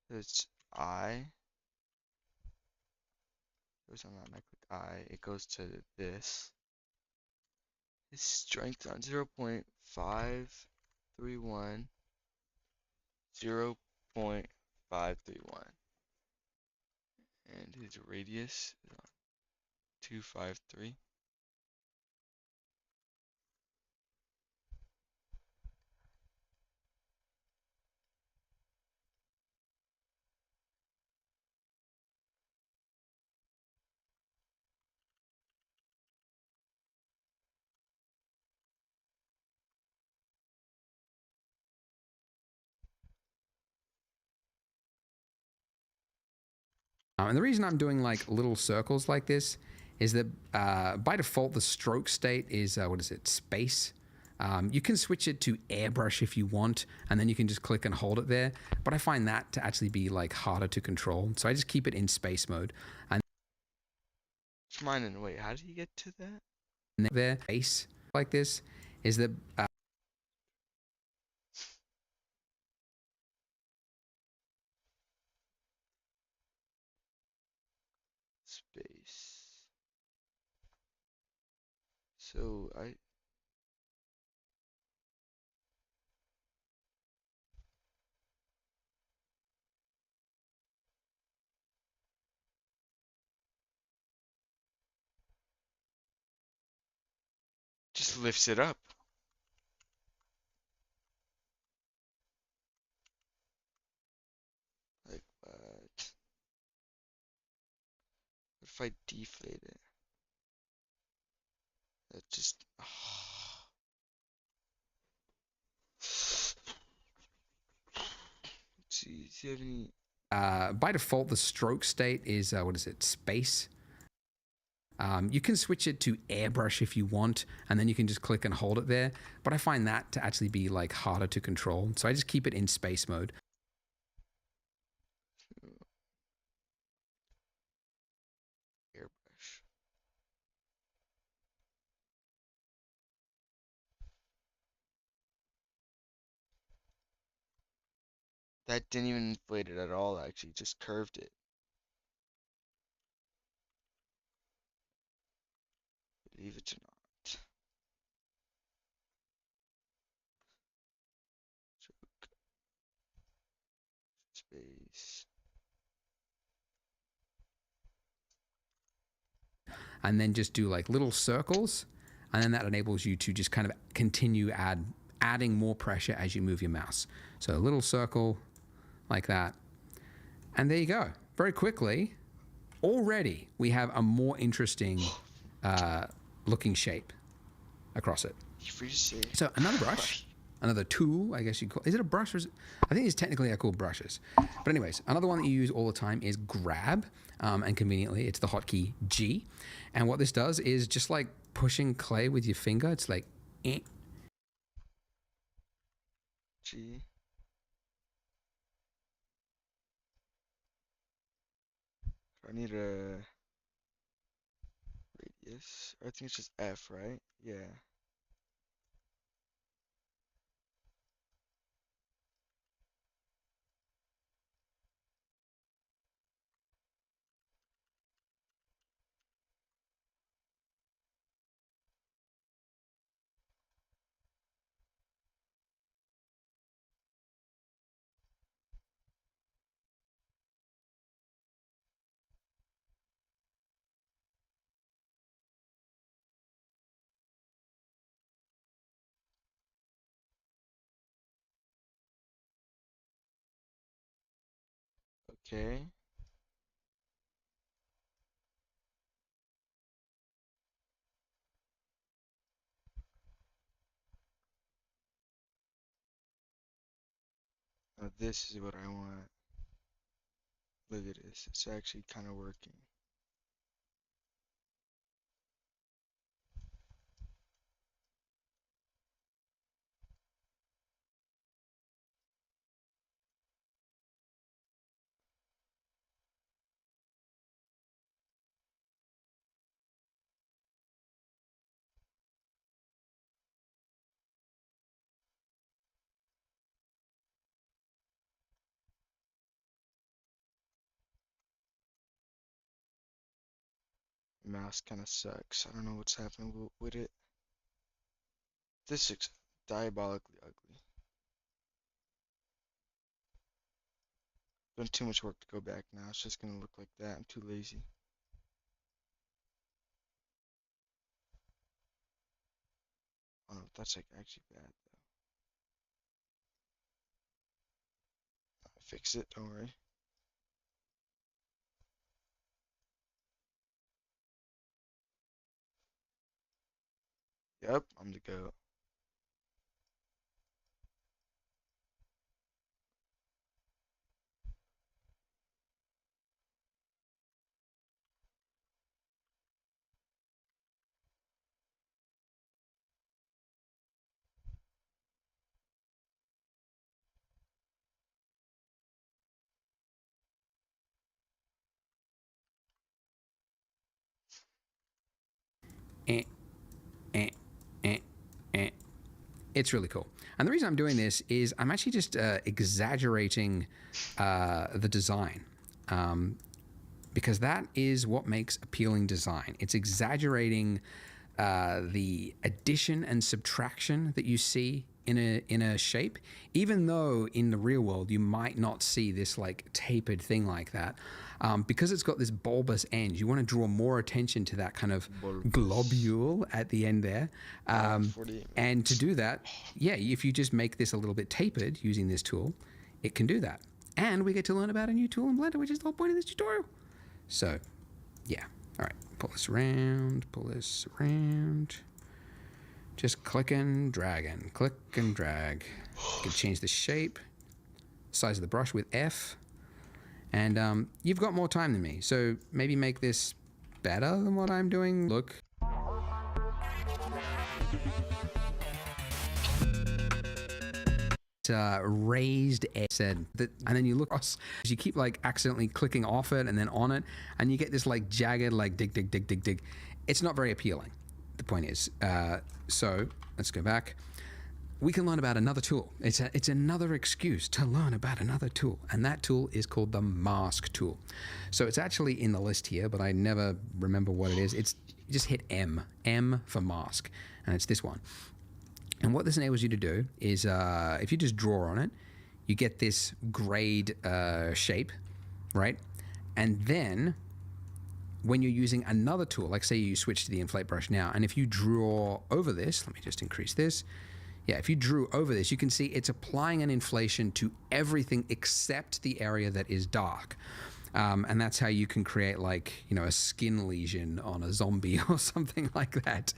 It's I. Goes on that, I click I, it goes to this. His strength on 0.531. 0.531. And his radius is on 253. And the reason I'm doing like little circles like this is that by default, the stroke state is, what is it, space. You can switch it to airbrush if you want, and then you can just click and hold it there. But I find that to actually be like harder to control. So I just keep it in space mode. And Mine and wait, how did he get to that? there, space like this is that Space. So I Just lifts it up. Like what? What if I deflate it? That just. Let's see. Do you have any? By default, the stroke state is what is it? Space. You can switch it to airbrush if you want, and then you can just click and hold it there. But I find that to actually be like harder to control, so I just keep it in space mode. Airbrush. That didn't even inflate it at all, actually, just curved it. Believe it or not. Stroke. Space. And then just do like little circles, and then that enables you to just kind of continue adding more pressure as you move your mouse. So a little circle like that, and there you go. Very quickly, already we have a more interesting looking shape across it. Free to say. So another brush, another tool, I guess you call. Is it a brush? Or is it, I think it's technically they're called brushes. But anyways, another one that you use all the time is grab, and conveniently it's the hotkey G. And what this does is just like pushing clay with your finger. It's like, eh. G. I need a radius. I think it's just F, right? Yeah. Okay. Now this is what I want. Look at this. It's actually kind of working. Mouse kind of sucks. I don't know what's happening with it. This looks diabolically ugly. Done too much work to go back now. It's just gonna look like that. I'm too lazy. Oh, that's like actually bad though. I'll fix it. Don't worry. Yep, I'm the goat. Eh, eh, eh, eh. It's really cool. And the reason I'm doing this is I'm actually just exaggerating the design, because that is what makes appealing design. It's exaggerating the addition and subtraction that you see in a shape, even though in the real world you might not see this like tapered thing like that, because it's got this bulbous end. You want to draw more attention to that kind of globule at the end there, and to do that, yeah, if you just make this a little bit tapered using this tool, it can do that. And we get to learn about a new tool in Blender, which is the whole point of this tutorial. So, yeah. All right, pull this around, Just click and drag. You can change the shape, size of the brush with F. And you've got more time than me, so maybe make this better than what I'm doing. Look. Raised said that, and then you look across, you keep like accidentally clicking off it and then on it, and you get this like jagged like dig. It's not very appealing. The point is, so let's go back. We can learn about another tool. It's another excuse to learn about another tool, and that tool is called the mask tool. So it's actually in the list here, but I never remember what it is. It's just hit M for mask, and it's this one. And what this enables you to do is, if you just draw on it, you get this grade shape, right? And then when you're using another tool, like say you switch to the inflate brush now, and if you draw over this, let me just increase this. Yeah, if you drew over this, you can see it's applying an inflation to everything except the area that is dark. And that's how you can create like, you know, a skin lesion on a zombie or something like that.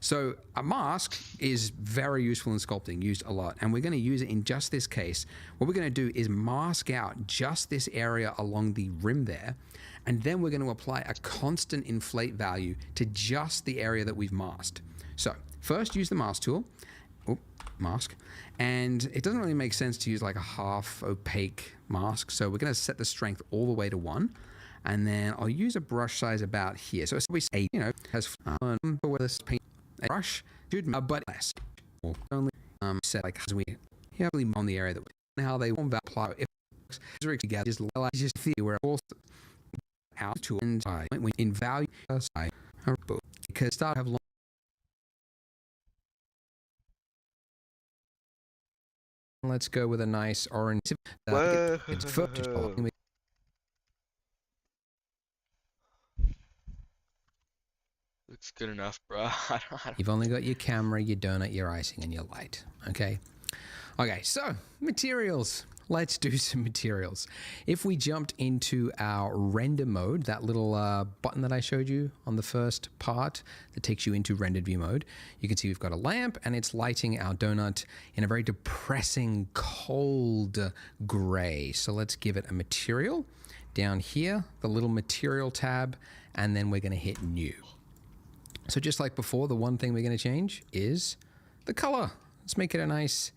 So a mask is very useful in sculpting, used a lot. And we're going to use it in just this case. What we're going to do is mask out just this area along the rim there. And then we're going to apply a constant inflate value to just the area that we've masked. So first use the mask tool. Mask, and it doesn't really make sense to use like a half opaque mask, so we're going to set the strength all the way to 1, and then I'll use a brush size about here. So we say, you know, has with this paint brush should but less only set like as we heavily on the area that we how they won't apply if it's together just see where it falls out to and I when in value I because start have long. Let's go with a nice orange. It's footage. Looks good enough, bro. I don't... You've only got your camera, your donut, your icing, and your light. Okay. Okay. So materials. Let's do some materials. If we jumped into our render mode, that little button that I showed you on the first part that takes you into rendered view mode, you can see we've got a lamp and it's lighting our donut in a very depressing, cold gray. So let's give it a material. Down here, the little material tab, and then we're going to hit new. So just like before, the one thing we're going to change is the color. Let's make it a nice...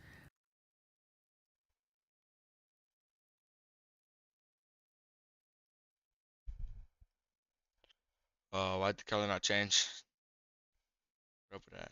Why'd the color not change? What up with that?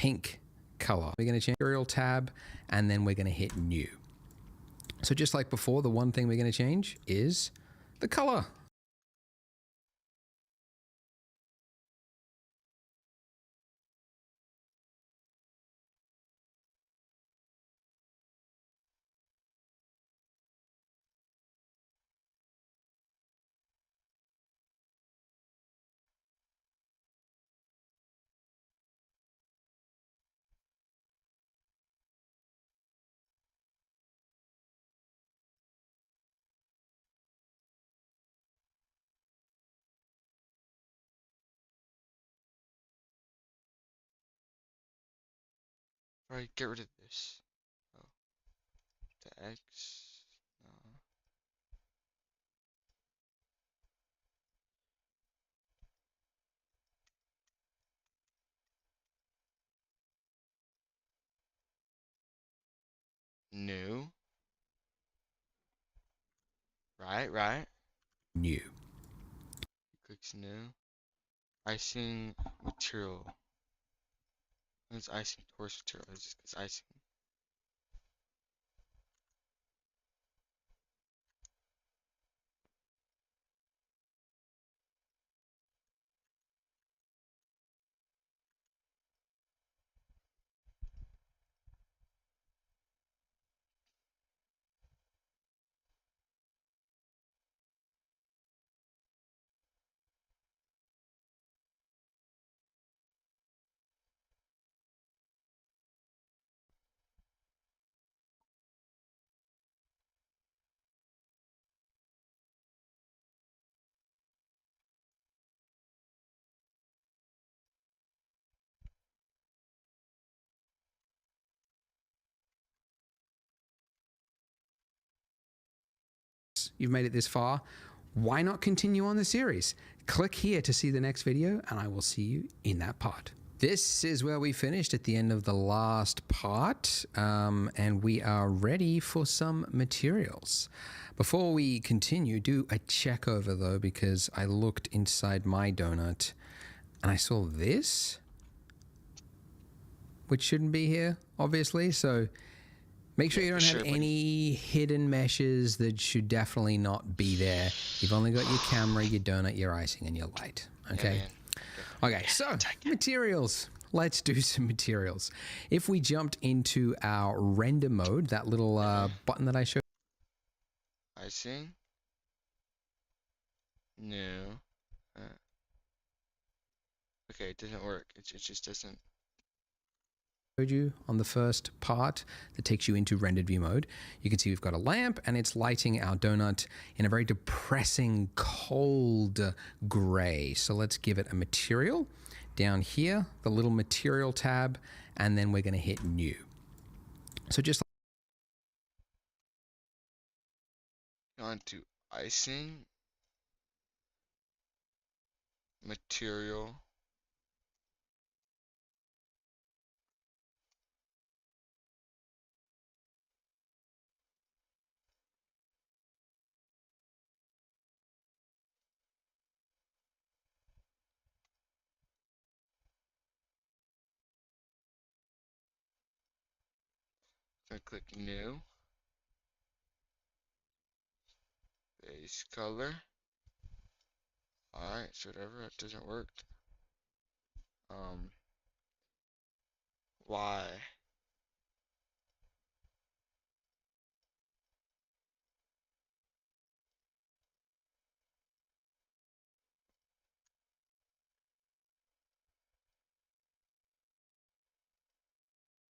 pink color. We're going to change material tab, and then we're going to hit new. So just like before, the one thing we're going to change is the color. Alright, get rid of this. Oh, the X. No. New. Right. New. Clicks new. Icing material. It's icing torch material. It's icing. You've made it this far. Why not continue on the series? Click here to see the next video, and I will see you in that part. This is where we finished at the end of the last part, and we are ready for some materials. Before we continue, do a check over though, because I looked inside my donut and I saw this, which shouldn't be here, obviously. So make sure you don't have any hidden meshes that should definitely not be there. You've only got your camera, your donut, your icing, and your light. Okay. Okay, so materials. Let's do some materials. If we jumped into our render mode, that little button that I showed. Icing. New. Okay, it didn't work. It just doesn't. You on the first part that takes you into rendered view mode. You can see we've got a lamp and it's lighting our donut in a very depressing cold gray. So let's give it a material down here, the little material tab, and then we're going to hit new. So just On to icing. Material. So click new. Base color. Alright, so whatever, it doesn't work. Why?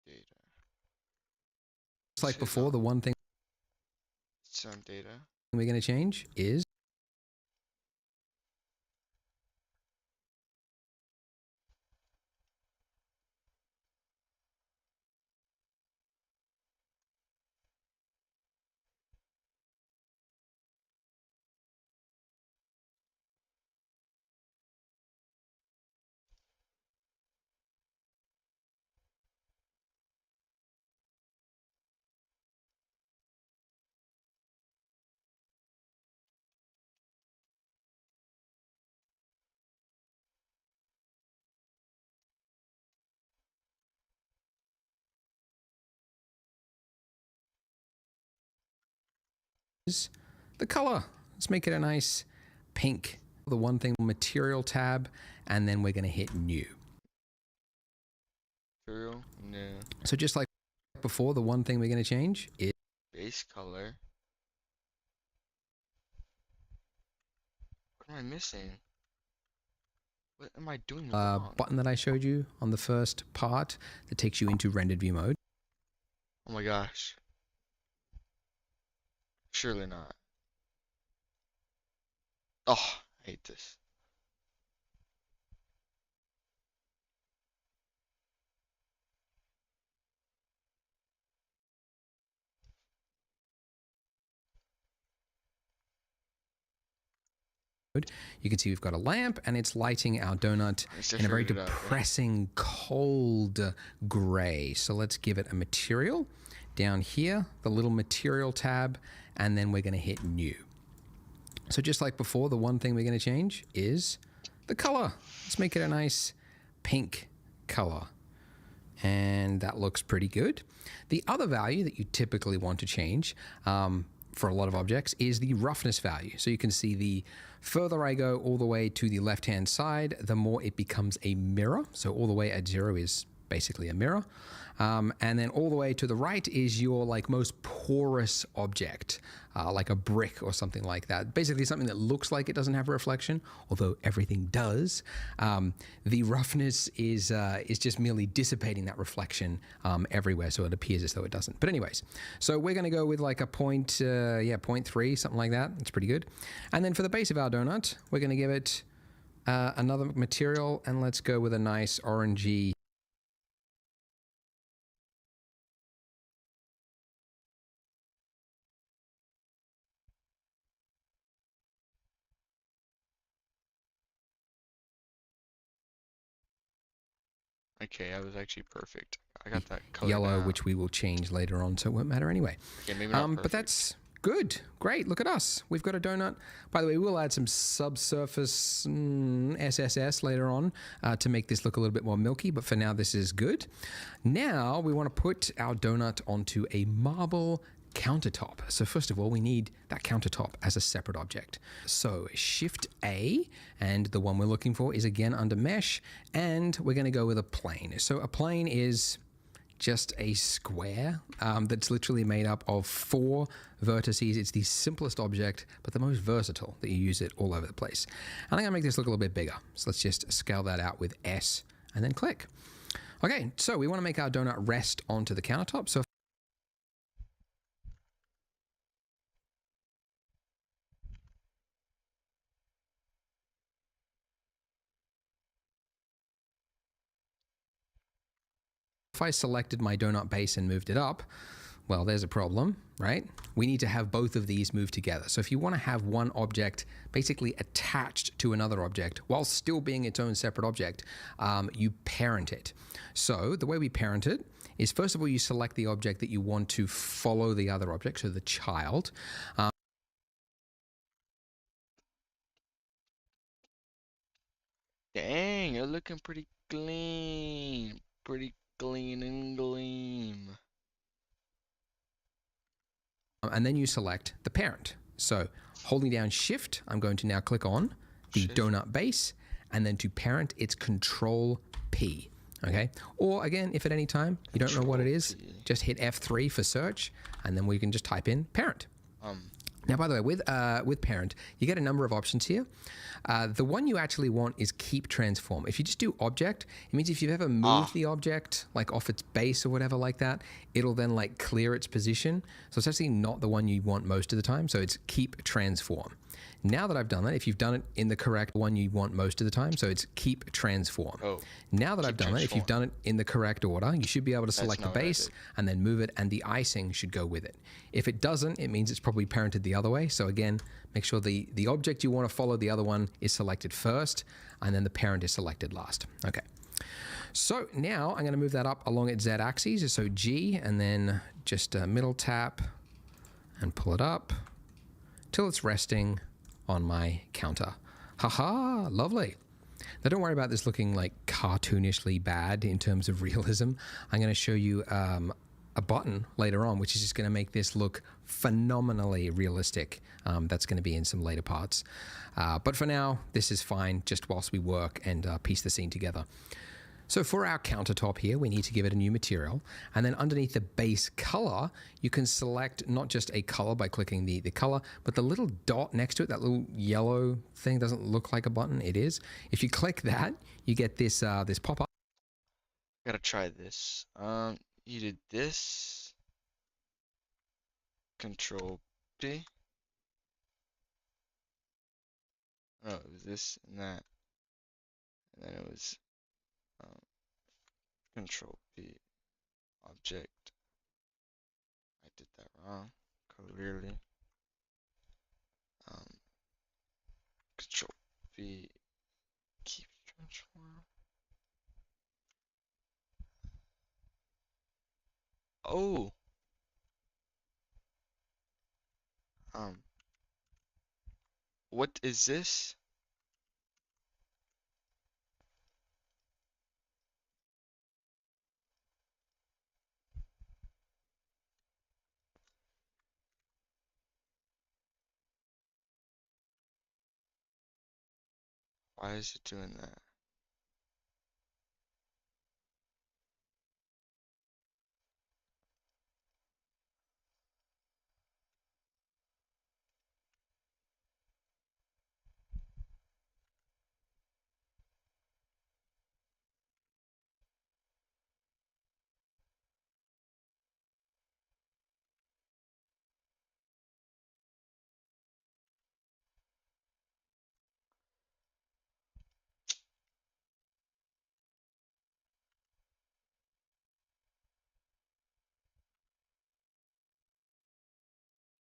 Data. just like before, the one thing Some data. we're going to change is the color. Let's make it a nice pink. The one thing material tab, and then we're going to hit new. Material. New. So just like before, the one thing we're going to change is Base color. What am I missing? What am I doing wrong? button that I showed you on the first part that takes you into rendered view mode. Oh my gosh. Surely not. Oh, I hate this. You can see we've got a lamp and it's lighting our donut in a very depressing cold gray. So let's give it a material down here, the little material tab, and then we're going to hit new. So just like before, the one thing we're going to change is the color. Let's make it a nice pink color. And that looks pretty good. The other value that you typically want to change for a lot of objects is the roughness value. So you can see the further I go all the way to the left-hand side, the more it becomes a mirror. So all the way at 0 is basically a mirror. And then all the way to the right is your like most porous object, like a brick or something like that. Basically something that looks like it doesn't have a reflection, although everything does. The roughness is just merely dissipating that reflection everywhere, so it appears as though it doesn't. But anyways, so we're going to go with like a 0.3, something like that. It's pretty good. And then for the base of our donut, we're going to give it another material, and let's go with a nice orangey. Okay, I was actually perfect. I got that color Yellow, down. which we will change later on, so it won't matter anyway. Okay, maybe not but that's good. Great. Look at us. We've got a donut. By the way, we'll add some subsurface SSS later on to make this look a little bit more milky, but for now, this is good. Now, we want to put our donut onto a marble countertop. So first of all, we need that countertop as a separate object. So Shift A, and the one we're looking for is again under mesh, and we're going to go with a plane. So a plane is just a square that's literally made up of 4 vertices. It's the simplest object, but the most versatile that you use it all over the place. And I'm going to make this look a little bit bigger. So let's just scale that out with S and then click. Okay, so we want to make our donut rest onto the countertop. So if I selected my donut base and moved it up, well, there's a problem, right? We need to have both of these move together. So if you want to have one object basically attached to another object while still being its own separate object, you parent it. So the way we parent it is, first of all, you select the object that you want to follow the other object, so the child. Dang, you're looking pretty clean. Pretty clean and gleam. And then you select the parent. So holding down Shift, I'm going to now click on the donut base, and then to parent, it's Control P. Okay. Or again, if at any time you don't know what it is, just hit F3 for search, and then we can just type in parent. Now, by the way, with parent, you get a number of options here. The one you actually want is keep transform. If you just do object, it means if you've ever moved the object like off its base or whatever like that, it'll then like clear its position. So it's actually not the one you want most of the time. So it's keep transform. Now that I've done that, if you've done it in the correct one you want most of the time, so it's keep transform. Now that I've done it, if you've done it in the correct order, you should be able to select the base and then move it, and the icing should go with it. If it doesn't, it means it's probably parented the other way. So again, make sure the object you want to follow the other one is selected first, and then the parent is selected last. Okay. So now I'm going to move that up along its z-axis. So G, and then just a middle tap and pull it up till it's resting on my counter. Haha, lovely. Now don't worry about this looking like cartoonishly bad in terms of realism. I'm going to show you a button later on, which is just going to make this look phenomenally realistic. That's going to be in some later parts. But for now, this is fine just whilst we work and piece the scene together. So for our countertop here, we need to give it a new material. And then underneath the base color, you can select not just a color by clicking the color, but the little dot next to it, that little yellow thing doesn't look like a button. It is. If you click that, you get this this pop-up. Gotta try this. You did this. Control P. Oh, it was this and that. And then it was Control P object. I did that wrong, clearly. Control be keep transform. Oh, what is this? Why is it doing that?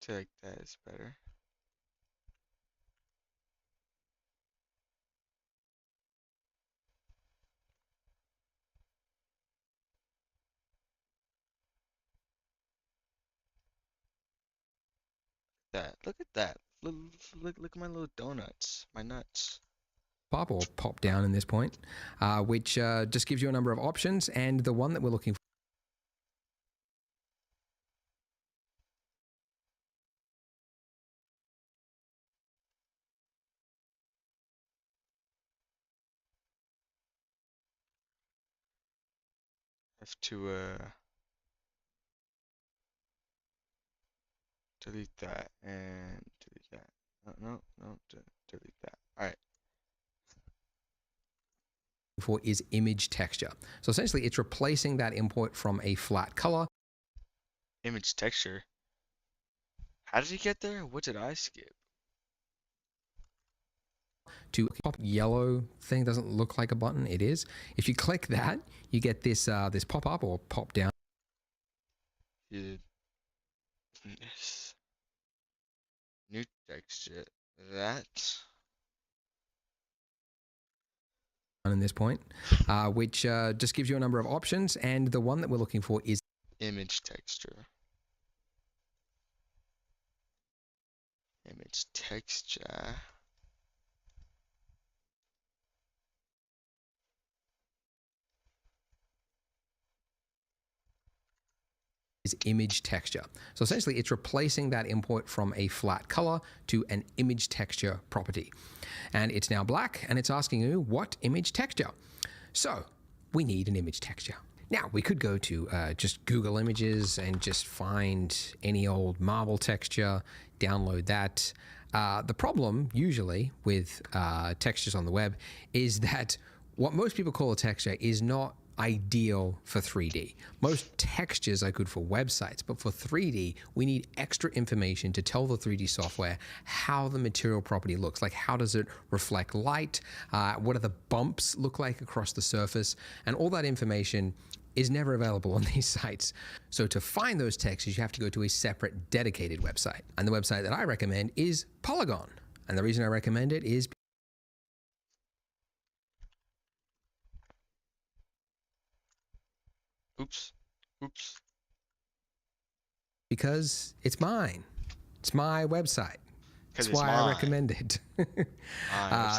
I feel like that is better. That. Look at that. Look at my little donuts. My nuts. Up or pop down in this point, which just gives you a number of options, and the one that we're looking for Have to delete that and delete that. No, delete that. All right. is image texture. So essentially, it's replacing that input from a flat color Image texture. How did he get there? What did I skip? to pop yellow thing. Doesn't look like a button. It is. If you click that, you get this this pop up or pop down. This new texture. That. In this point, which just gives you a number of options, and the one that we're looking for is Image texture. Image texture. image texture. So essentially, it's replacing that input from a flat color to an image texture property. And it's now black, and it's asking you what image texture. So we need an image texture. Now, we could go to just Google Images and just find any old marble texture, download that. The problem usually with textures on the web is that what most people call a texture is not ideal for 3D. Most textures are good for websites, but for 3D, we need extra information to tell the 3D software how the material property looks. Like, how does it reflect light? What do the bumps look like across the surface? And all that information is never available on these sites. So to find those textures, you have to go to a separate dedicated website. And the website that I recommend is Polygon. And the reason I recommend it is Oops. because it's mine. It's my website. That's It's why mine. I recommend it.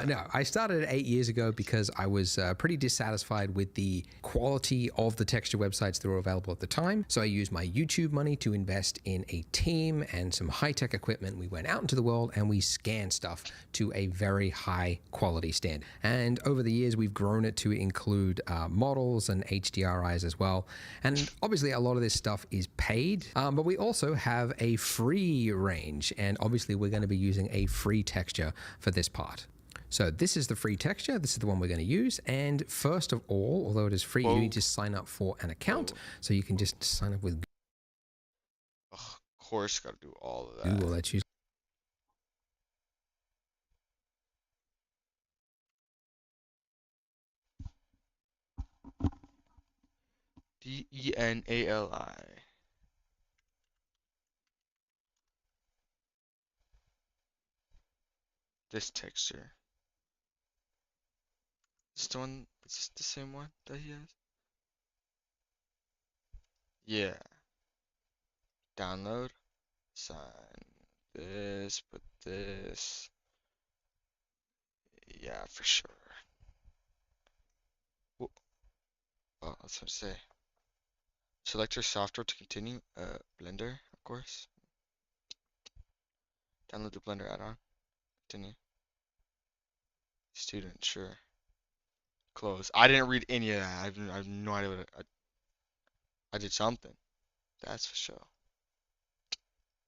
No, I started it 8 years ago because I was pretty dissatisfied with the quality of the texture websites that were available at the time. So I used my YouTube money to invest in a team and some high-tech equipment. We went out into the world and we scanned stuff to a very high quality standard. And over the years, we've grown it to include models and HDRIs as well. And obviously, a lot of this stuff is paid, but we also have a free range. And obviously, we're going to be using a free texture for this part. So this is the free texture. This is the one we're going to use. And first of all, although it is free, you need to sign up for an account. So you can just sign up with Of course, gotta do all of that. Google. Let's use DENALI. This texture. Is the one? Is this the same one that he has? Yeah. Download. Sign this. Put this. Yeah, for sure. Oh, that's what I say. Select your software to continue. Blender, of course. Download the Blender add-on. Continue. Student, sure. Close. I didn't read any of that. I have no idea what I did something. That's for sure.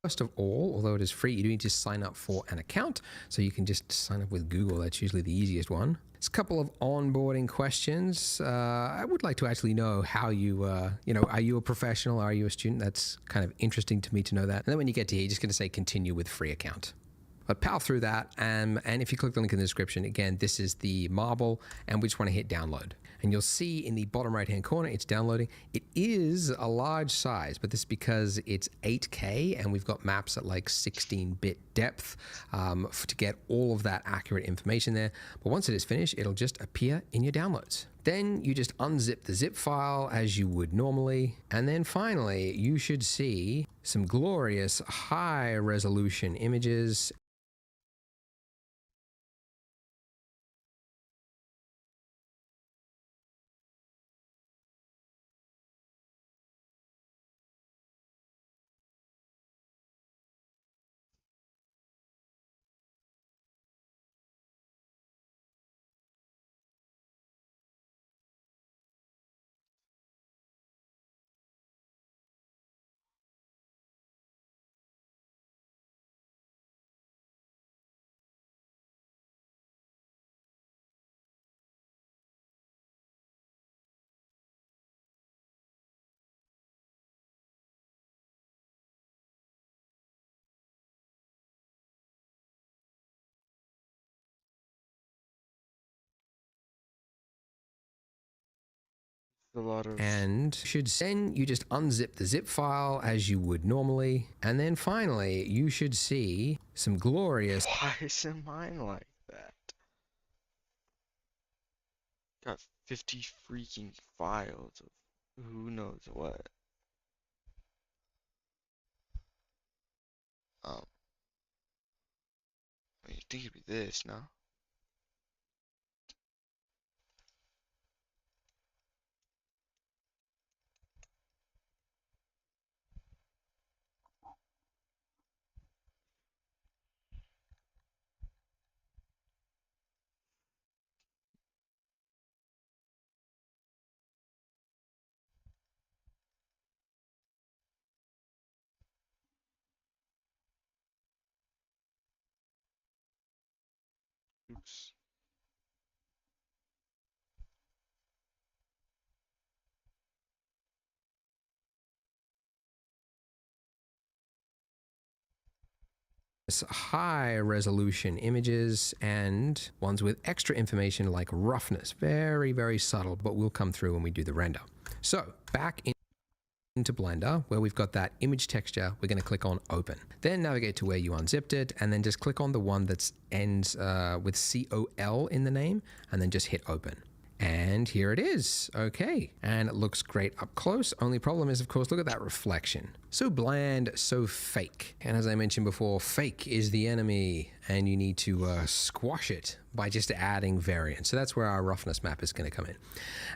First of all, although it is free, you do need to sign up for an account. So you can just sign up with Google. That's usually the easiest one. It's a couple of onboarding questions. I would like to actually know how you, are you a professional? Are you a student? That's kind of interesting to me to know that. And then when you get to here, you're just going to say continue with free account. But power through that, and if you click the link in the description, again, this is the marble, and we just want to hit download. And you'll see in the bottom right-hand corner, it's downloading. It is a large size, but this is because it's 8K, and we've got maps at like 16-bit depth to get all of that accurate information there. But once it is finished, it'll just appear in your downloads. Then you just unzip the zip file as you would normally. And then finally, you should see some glorious high-resolution images. A lot of. And then you just unzip the zip file as you would normally. And then finally, you should see some glorious. Why isn't mine like that? Got 50 freaking files of who knows what. I mean, you think it'd be this, no? Oops. High resolution images and ones with extra information like roughness. Very, very subtle, but will come through when we do the render. So back into Blender, where we've got that image texture, we're going to click on open. Then navigate to where you unzipped it, and then just click on the one that ends with COL in the name, and then just hit open. And here it is. Okay. And it looks great up close. Only problem is, of course, look at that reflection. So bland, so fake. And as I mentioned before, fake is the enemy, and you need to squash it by just adding variance. So that's where our roughness map is going to come in.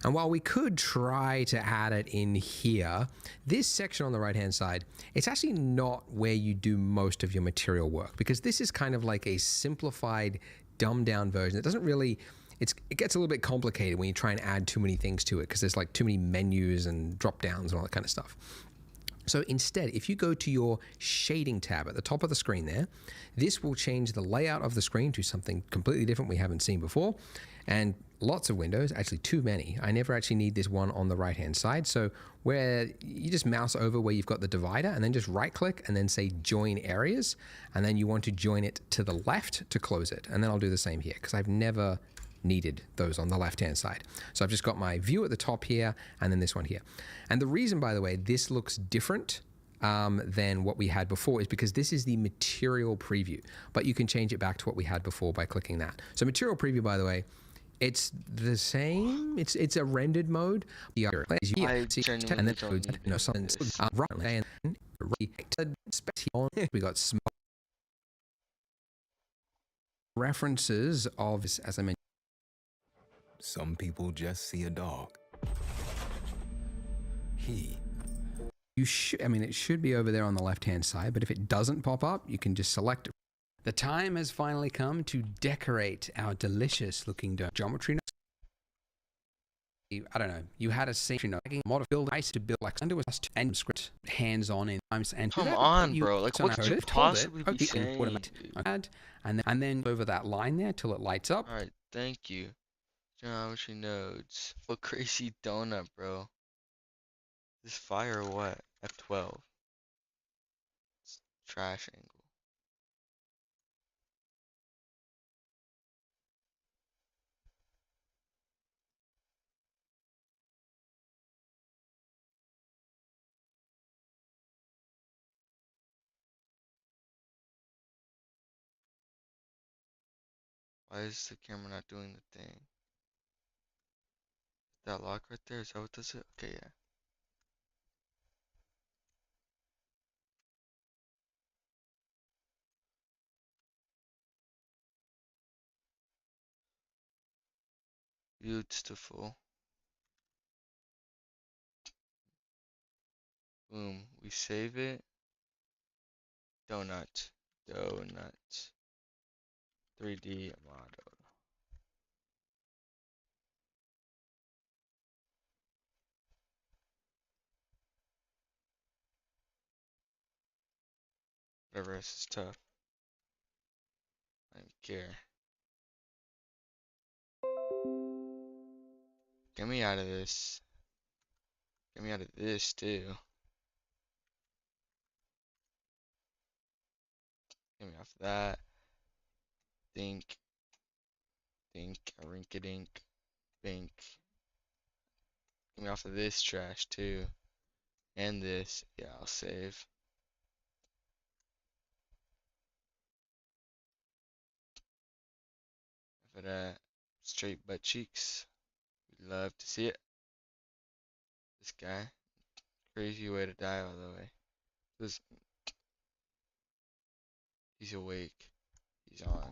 And while we could try to add it in here, this section on the right-hand side, it's actually not where you do most of your material work, because this is kind of like a simplified, dumbed-down version. It doesn't really... It gets a little bit complicated when you try and add too many things to it, because there's like too many menus and drop downs and all that kind of stuff. So instead, if you go to your shading tab at the top of the screen there, this will change the layout of the screen to something completely different we haven't seen before. And lots of windows, actually too many. I never actually need this one on the right-hand side. So where you just mouse over where you've got the divider and then just right-click and then say join areas. And then you want to join it to the left to close it. And then I'll do the same here, because I've never needed those on the left-hand side. So I've just got my view at the top here, and then this one here. And the reason, by the way, this looks different than what we had before is because this is the material preview, but you can change it back to what we had before by clicking that. So material preview, by the way, It's the same. It's a rendered mode. The other is you I see and genuinely then don't loads, need you know, this. something right and we got small references of, as I mentioned. Some people just see a dog. He You should, I mean, it should be over there on the left-hand side, but if it doesn't pop up, you can just select it. The time has finally come to decorate our delicious-looking geometry nodes. I don't know. You had a scene, you know, mod of build ice to build like under us and script hands-on in times and Come on, bro. Like, what could you possibly be saying? And then over that line there till it lights up. All right, thank you. Geometry nodes. What crazy donut, bro. This fire or what? F12. It's trash angle. Why is the camera not doing the thing? That lock right there, is that what does it? Okay, yeah. Beautiful. Boom. We save it. Donut. 3D model. Whatever, this is tough. I don't care. Get me out of this. Get me out of this too. Get me off that. Think. Rinkadink. Bink. Get me off of this trash too. And this. Yeah, I'll save. For that straight butt cheeks. We'd love to see it. This guy. Crazy way to die, by the way. This. He's awake. He's on.